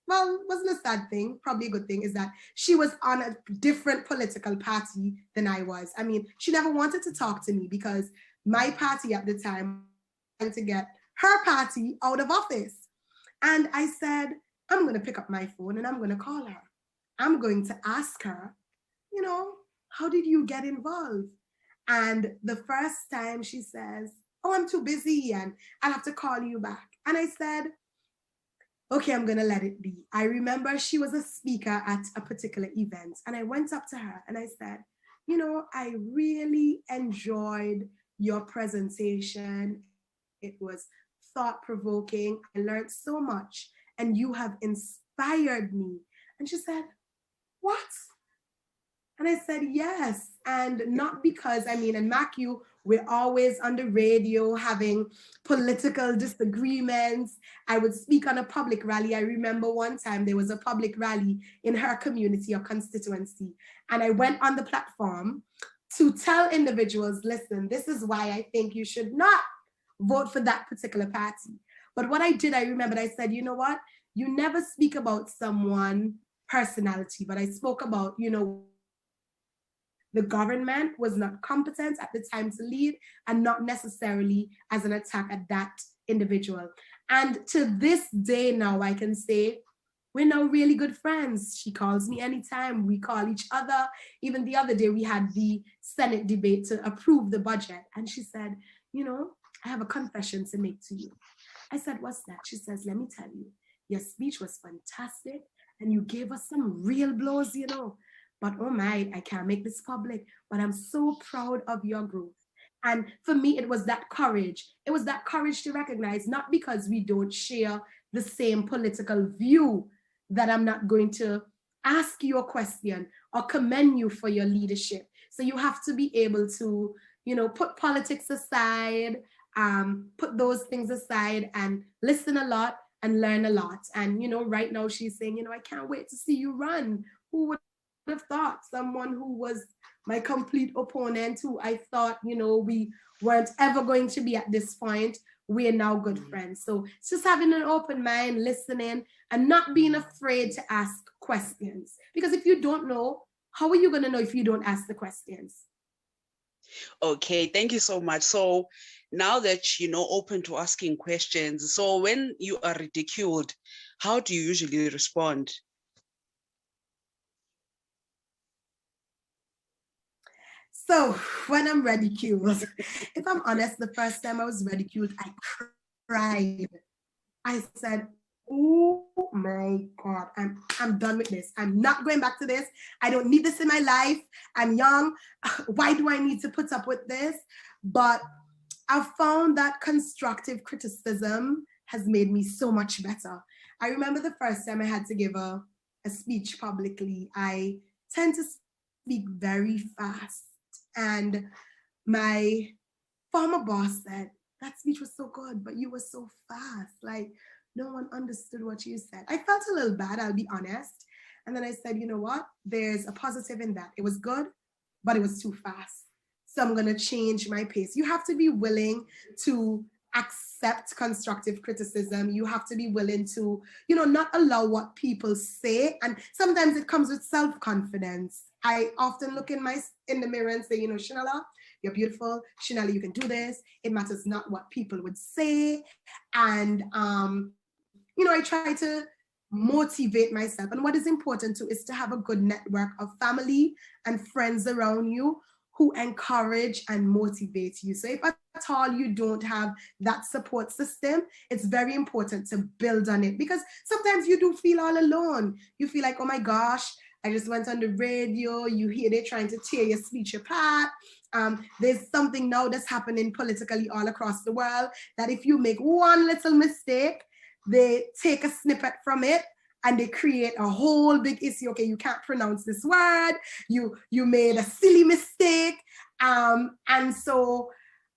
well, wasn't a sad thing, probably a good thing, is that she was on a different political party than I was. I mean, she never wanted to talk to me because my party at the time was trying to get her party out of office. And I said, I'm going to pick up my phone and I'm going to call her. I'm going to ask her, you know, how did you get involved? And the first time she says, oh, I'm too busy and I'll have to call you back. And I said, okay, I'm going to let it be. I remember she was a speaker at a particular event and I went up to her and I said, you know, I really enjoyed your presentation. It was thought-provoking. I learned so much and you have inspired me. And she said, what? And I said, yes. And not because, I mean, in MACU, we're always on the radio having political disagreements. I would speak on a public rally. I remember one time there was a public rally in her community or constituency. And I went on the platform to tell individuals, listen, this is why I think you should not vote for that particular party. But what I did, I remembered, I said, you know what? You never speak about someone's personality, but I spoke about, you know, the government was not competent at the time to lead and not necessarily as an attack at that individual. And to this day now, I can say we're now really good friends. She calls me anytime. We call each other. Even the other day, we had the Senate debate to approve the budget. And she said, you know, I have a confession to make to you. I said, what's that? She says, let me tell you, your speech was fantastic and you gave us some real blows, you know. But oh my, I can't make this public, but I'm so proud of your growth. And for me, it was that courage. It was that courage to recognize, not because we don't share the same political view, that I'm not going to ask you a question or commend you for your leadership. So you have to be able to, you know, put politics aside, put those things aside and listen a lot and learn a lot. And, you know, right now she's saying, you know, I can't wait to see you run. Who would have thought? Someone who was my complete opponent, who I thought, you know, we weren't ever going to be at this point, we're now good friends. So it's just having an open mind, listening, and not being afraid to ask questions. Because if you don't know, how are you going to know if you don't ask the questions? Okay, thank you so much. So now that you know, open to asking questions, so when you are ridiculed, how do you usually respond? So when I'm ridiculed, if I'm honest, the first time I was ridiculed, I cried. I said, oh my God, I'm done with this. I'm not going back to this. I don't need this in my life. I'm young. Why do I need to put up with this? But I've found that constructive criticism has made me so much better. I remember the first time I had to give a speech publicly. I tend to speak very fast. And my former boss said, that speech was so good, but you were so fast. Like, no one understood what you said. I felt a little bad, I'll be honest. And then I said, you know what? There's a positive in that. It was good, but it was too fast. So I'm going to change my pace. You have to be willing to accept constructive criticism. You have to be willing to, you know, not allow what people say. And sometimes it comes with self-confidence. I often look in the mirror and say, you know, Shenella, you're beautiful. Shenella, you can do this. It matters not what people would say. And, you know, I try to motivate myself. And what is important too is to have a good network of family and friends around you who encourage and motivate you. So if at all you don't have that support system, it's very important to build on it, because sometimes you do feel all alone. You feel like, oh my gosh, I just went on the radio, you hear they're trying to tear your speech apart. There's something now that's happening politically all across the world that if you make one little mistake, they take a snippet from it and they create a whole big issue. Okay, you can't pronounce this word. You made a silly mistake. And so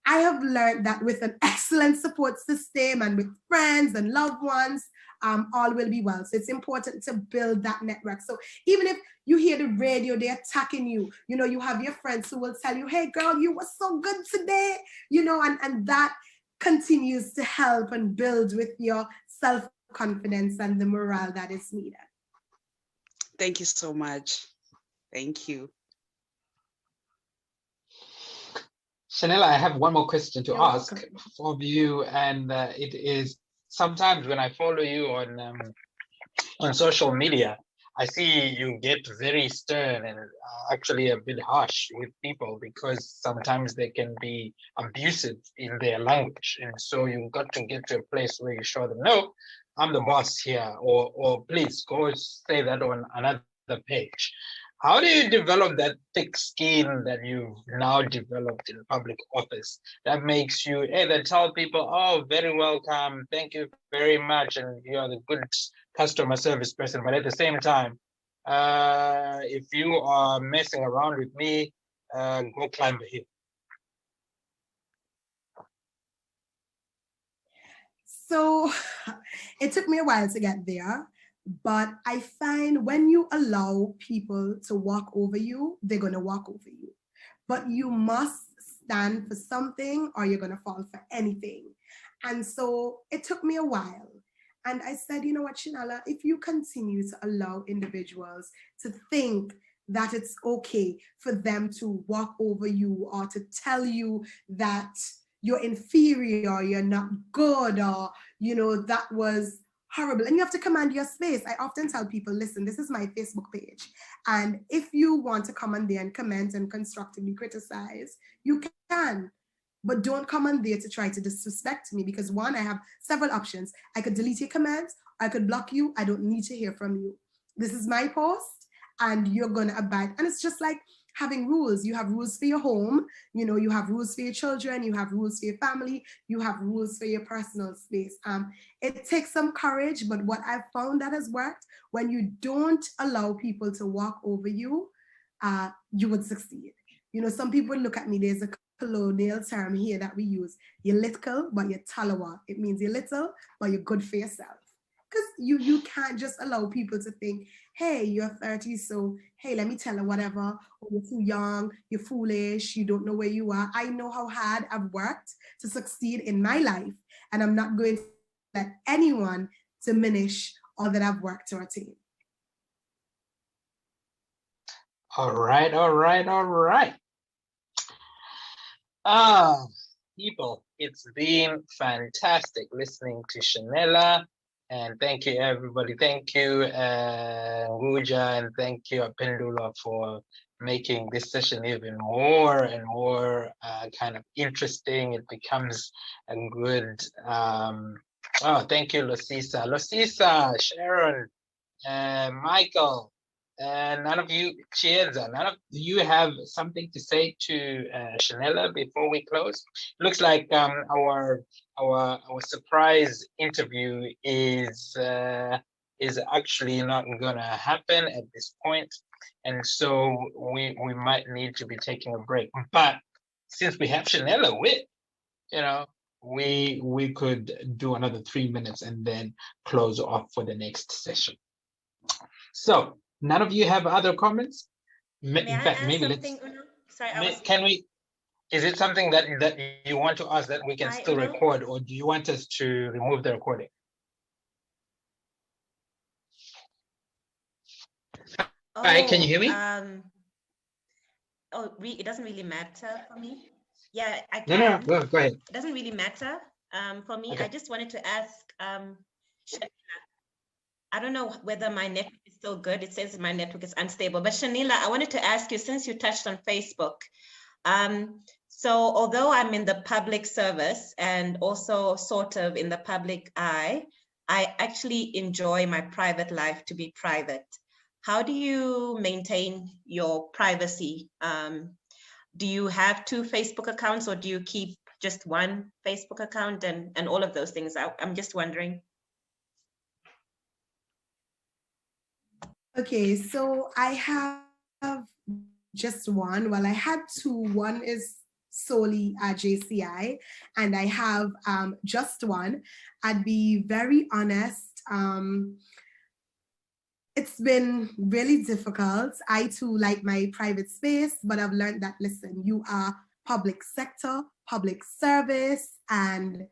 I have learned that with an excellent support system and with friends and loved ones, all will be well. So it's important to build that network. So even if you hear the radio, they're attacking you, you know, you have your friends who will tell you, hey girl, you were so good today, you know, and that continues to help and build with your self confidence and the morale that is needed. Thank you so much. Thank you. Shenella, I have one more question to You're ask welcome. of you, and it is sometimes when I follow you on social media, I see you get very stern and actually a bit harsh with people because sometimes they can be abusive in their language, and so you've got to get to a place where you show them, no, I'm the boss here, or please go say that on another page. How do you develop that thick skin that you've now developed in public office that makes you either tell people, oh, very welcome, thank you very much, and you're the good customer service person, but at the same time, if you are messing around with me, go climb a hill? So it took me a while to get there, but I find when you allow people to walk over you, they're going to walk over you. But you must stand for something or you're going to fall for anything. And so it took me a while. And I said, you know what, Shenella, if you continue to allow individuals to think that it's okay for them to walk over you or to tell you that you're inferior, you're not good, or, you know, that was horrible. And you have to command your space. I often tell people, listen, this is my Facebook page. And if you want to come on there and comment and constructively criticize, you can. But don't come on there to try to disrespect me because one, I have several options. I could delete your comments, I could block you. I don't need to hear from you. This is my post and you're gonna abide. And it's just like having rules. You have rules for your home, you know, you have rules for your children, you have rules for your family, you have rules for your personal space. It takes some courage, but what I've found that has worked, when you don't allow people to walk over you, you would succeed. You know, some people look at me, there's a colonial term here that we use, you're little, but you're talawa. It means you're little, but you're good for yourself. Because you can't just allow people to think, hey, you're 30, so hey, let me tell her whatever, or you're too young, you're foolish, you don't know where you are. I know how hard I've worked to succeed in my life, and I'm not going to let anyone diminish all that I've worked to attain. All right. People, it's been fantastic listening to Shenella. And thank you, everybody. Thank you, Nguja, and thank you, Apendula, for making this session even more and more kind of interesting. It becomes a good, thank you, Losisa, Sharon, Michael, none of you, Chienza, none of you have something to say to Shenella before we close? Looks like our surprise interview is actually not gonna happen at this point, and so we might need to be taking a break. But since we have Shenella with, you know, we could do another 3 minutes and then close off for the next session. So none of you have other comments? In fact, maybe let's. Sorry, can we? Is it something that you want to ask that we can still record, or do you want us to remove the recording? Hi, can you hear me? It doesn't really matter for me. Yeah, I can. No, go ahead. It doesn't really matter for me. Okay. I just wanted to ask, I don't know whether my network is still good. It says my network is unstable. But Shenella, I wanted to ask you, since you touched on Facebook, so although I'm in the public service and also sort of in the public eye, I actually enjoy my private life to be private. How do you maintain your privacy? Do you have 2 Facebook accounts, or do you keep just 1 Facebook account and all of those things? I'm just wondering. Okay, so I have just 1. Well, I had 2. One is solely JCI, and I have just 1. I'd be very honest. It's been really difficult. I too like my private space, but I've learned that, listen, you are public sector, public service, and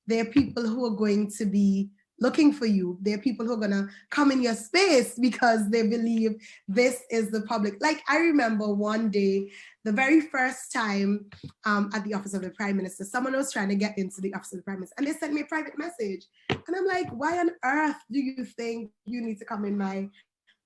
there are people who are going to be looking for you. There are people who are gonna come in your space because they believe this is the public. Like I remember one day, the very first time at the office of the Prime Minister, someone was trying to get into the office of the Prime Minister and they sent me a private message. And I'm like, why on earth do you think you need to come in my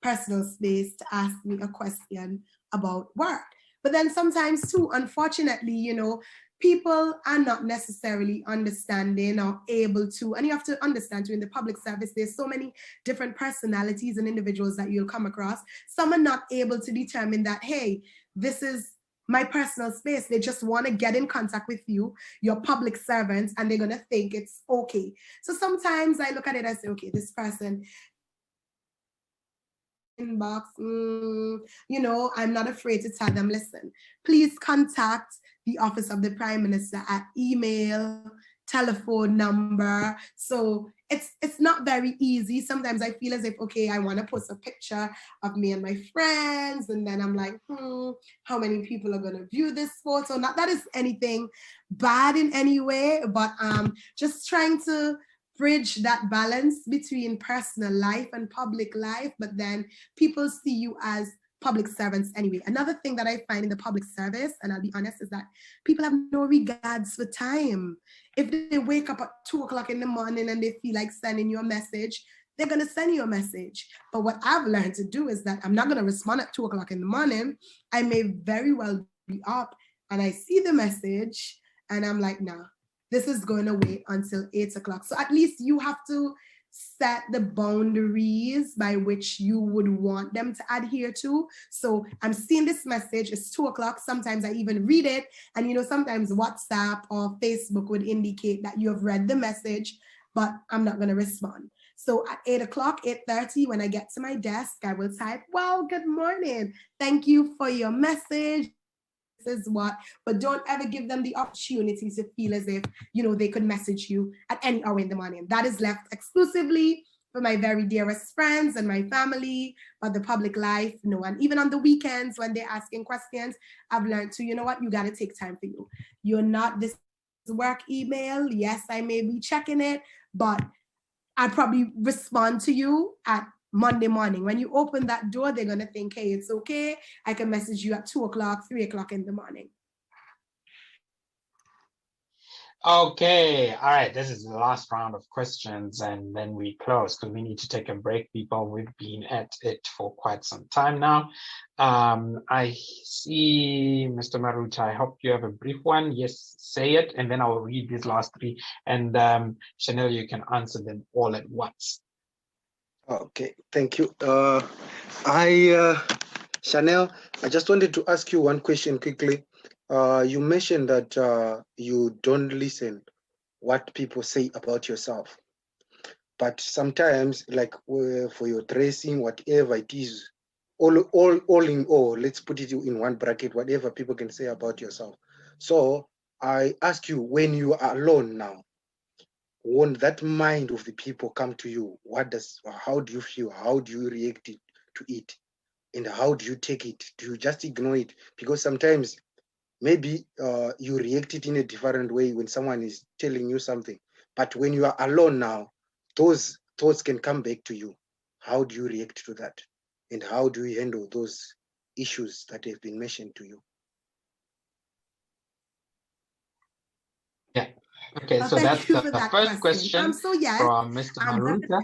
personal space to ask me a question about work? But then sometimes too, unfortunately, you know, people are not necessarily understanding or able to, and you have to understand too, in the public service, there's so many different personalities and individuals that you'll come across. Some are not able to determine that, hey, this is my personal space. They just want to get in contact with you, your public servants, and they're going to think it's okay. So sometimes I look at it and say, okay, this person, inbox, you know, I'm not afraid to tell them, listen, please contact the office of the Prime Minister at email, telephone number. So it's not very easy. Sometimes I feel as if, okay, I want to post a picture of me and my friends, and then I'm like, how many people are going to view this photo? Not that it's anything bad in any way, but just trying to bridge that balance between personal life and public life, but then people see you as public servants anyway. Another thing that I find in the public service, and I'll be honest, is that people have no regards for time. If they wake up at 2 o'clock in the morning and they feel like sending you a message, they're going to send you a message. But what I've learned to do is that I'm not going to respond at 2 o'clock in the morning. I may very well be up and I see the message and I'm like, nah, this is going to wait until 8 o'clock. So at least you have to set the boundaries by which you would want them to adhere to. So I'm seeing this message, it's 2 o'clock. Sometimes I even read it. And, you know, sometimes WhatsApp or Facebook would indicate that you have read the message, but I'm not going to respond. So at 8 o'clock, 8:30, when I get to my desk, I will type, well, good morning. Thank you for your message. Is what, but don't ever give them the opportunity to feel as if, you know, they could message you at any hour in the morning. That is left exclusively for my very dearest friends and my family, but the public life, no. And even on the weekends when they're asking questions, I've learned to, you know what, you got to take time for you. You're not this work email. Yes, I may be checking it, but I'd probably respond to you at Monday morning. When you open that door, they're going to think, hey, it's okay. I can message you at 2 o'clock, 3 o'clock in the morning. Okay, all right, this is the last round of questions and then we close because we need to take a break, people. We've been at it for quite some time now. I see Mr. Maruta, I hope you have a brief one. Yes, say it, and then I'll read these last three. And Shenella, you can answer them all at once. Okay, thank you. Chanel, I just wanted to ask you one question quickly. You mentioned that you don't listen what people say about yourself, but sometimes, like for your dressing, whatever it is, all in all, let's put it in one bracket, whatever people can say about yourself. So I ask you, when you are alone now, won't that mind of the people come to you? How do you feel? How do you react to it? And how do you take it? Do you just ignore it? Because sometimes maybe you react it in a different way when someone is telling you something. But when you are alone now, those thoughts can come back to you. How do you react to that? And how do you handle those issues that have been mentioned to you? Yeah. Okay, so that's the first question so yes, from Mr. Maruta.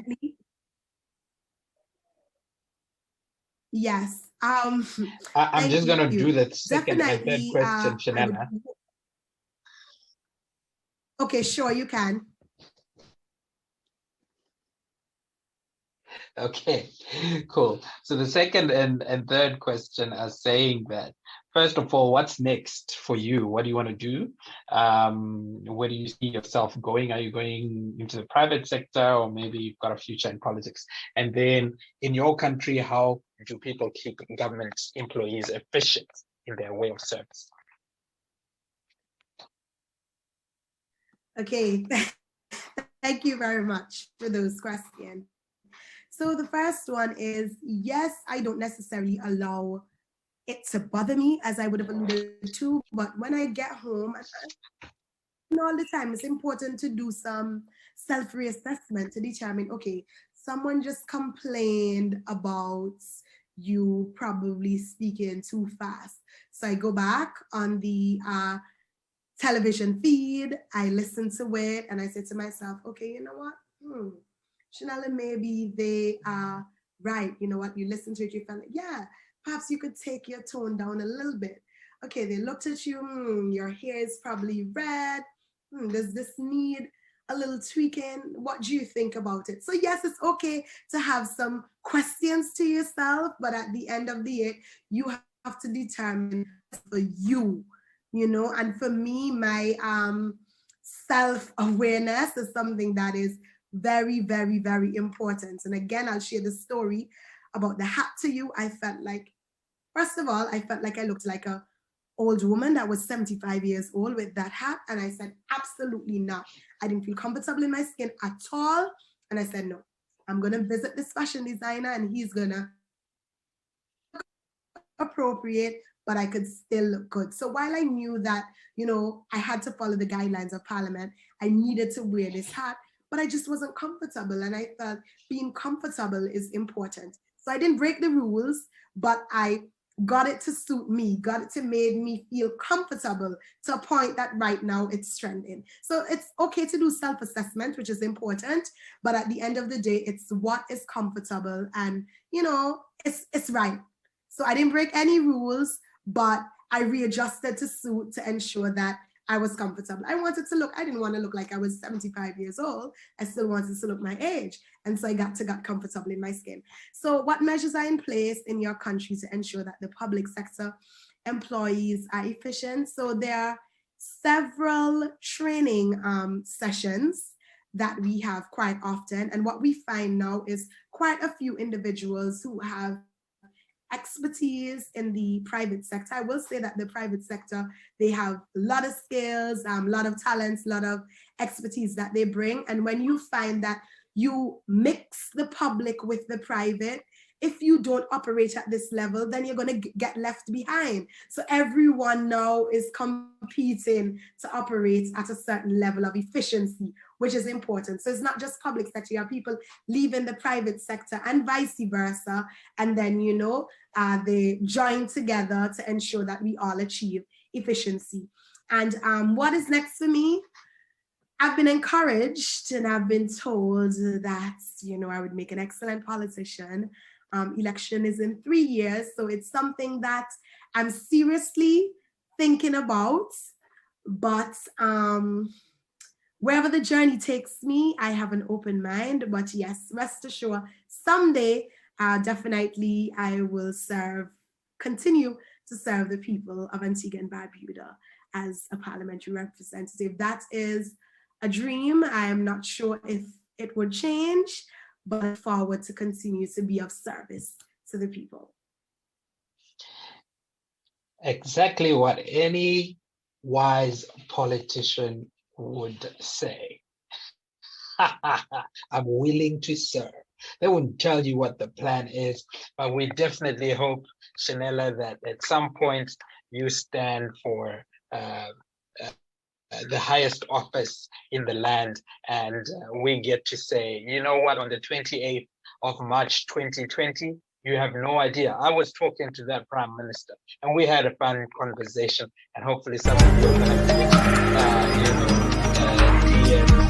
Yes. I'm just going to do the second and third question, Shenella. Okay, sure, you can. Okay, cool. So the second and third question are saying that, first of all, what's next for you? What do you want to do? Where do you see yourself going? Are you going into the private sector, or maybe you've got a future in politics? And then in your country, how do people keep government employees efficient in their way of service? Okay, thank you very much for those questions. So the first one is, yes, I don't necessarily allow it to bother me, as I would have alluded to, but when I get home, all the time, it's important to do some self-reassessment to determine, okay, someone just complained about you probably speaking too fast. So I go back on the television feed, I listen to it, and I say to myself, okay, you know what? Shenella, maybe they are right. You know what? You listen to it, you felt like, yeah, perhaps you could take your tone down a little bit. Okay, they looked at you, your hair is probably red. Does this need a little tweaking? What do you think about it? So yes, it's okay to have some questions to yourself, but at the end of the day, you have to determine for you, you know. And for me, my self-awareness is something that is very, very, very important. And again, I'll share the story about the hat to you. I felt like, first of all, I felt like I looked like a old woman that was 75 years old with that hat. And I said, absolutely not. I didn't feel comfortable in my skin at all. And I said, no, I'm going to visit this fashion designer and he's going to appropriate, but I could still look good. So while I knew that, you know, I had to follow the guidelines of Parliament, I needed to wear this hat, but I just wasn't comfortable. And I felt being comfortable is important. So I didn't break the rules, but I got it to suit me, got it to make me feel comfortable to a point that right now it's trending. So it's okay to do self-assessment, which is important, but at the end of the day, it's what is comfortable and, you know, it's right. So I didn't break any rules, but I readjusted to suit to ensure that I was comfortable. I didn't want to look like I was 75 years old. I still wanted to look my age. And so I got comfortable in my skin. So what measures are in place in your country to ensure that the public sector employees are efficient? So there are several training sessions that we have quite often. And what we find now is quite a few individuals who have expertise in the private sector. I will say that the private sector, they have a lot of skills, a lot of talents, a lot of expertise that they bring. And when you find that you mix the public with the private, if you don't operate at this level, then you're going to get left behind. So everyone now is competing to operate at a certain level of efficiency, which is important. So it's not just public sector, you have people leaving the private sector and vice versa. And then, you know, they join together to ensure that we all achieve efficiency. And what is next for me? I've been encouraged and I've been told that, you know, I would make an excellent politician. Election is in 3 years, so it's something that I'm seriously thinking about. But wherever the journey takes me, I have an open mind. But yes, rest assured, someday, definitely I will continue to serve the people of Antigua and Barbuda as a parliamentary representative. That is a dream. I am not sure if it would change, but forward to continue to be of service to the people. Exactly what any wise politician would say. I'm willing to serve. They wouldn't tell you what the plan is, but we definitely hope, Shenella, that at some point you stand for the highest office in the land, and we get to say, you know what, on the 28th of March 2020, you have no idea. I was talking to that Prime Minister, and we had a fun conversation, and hopefully some of you are going to get,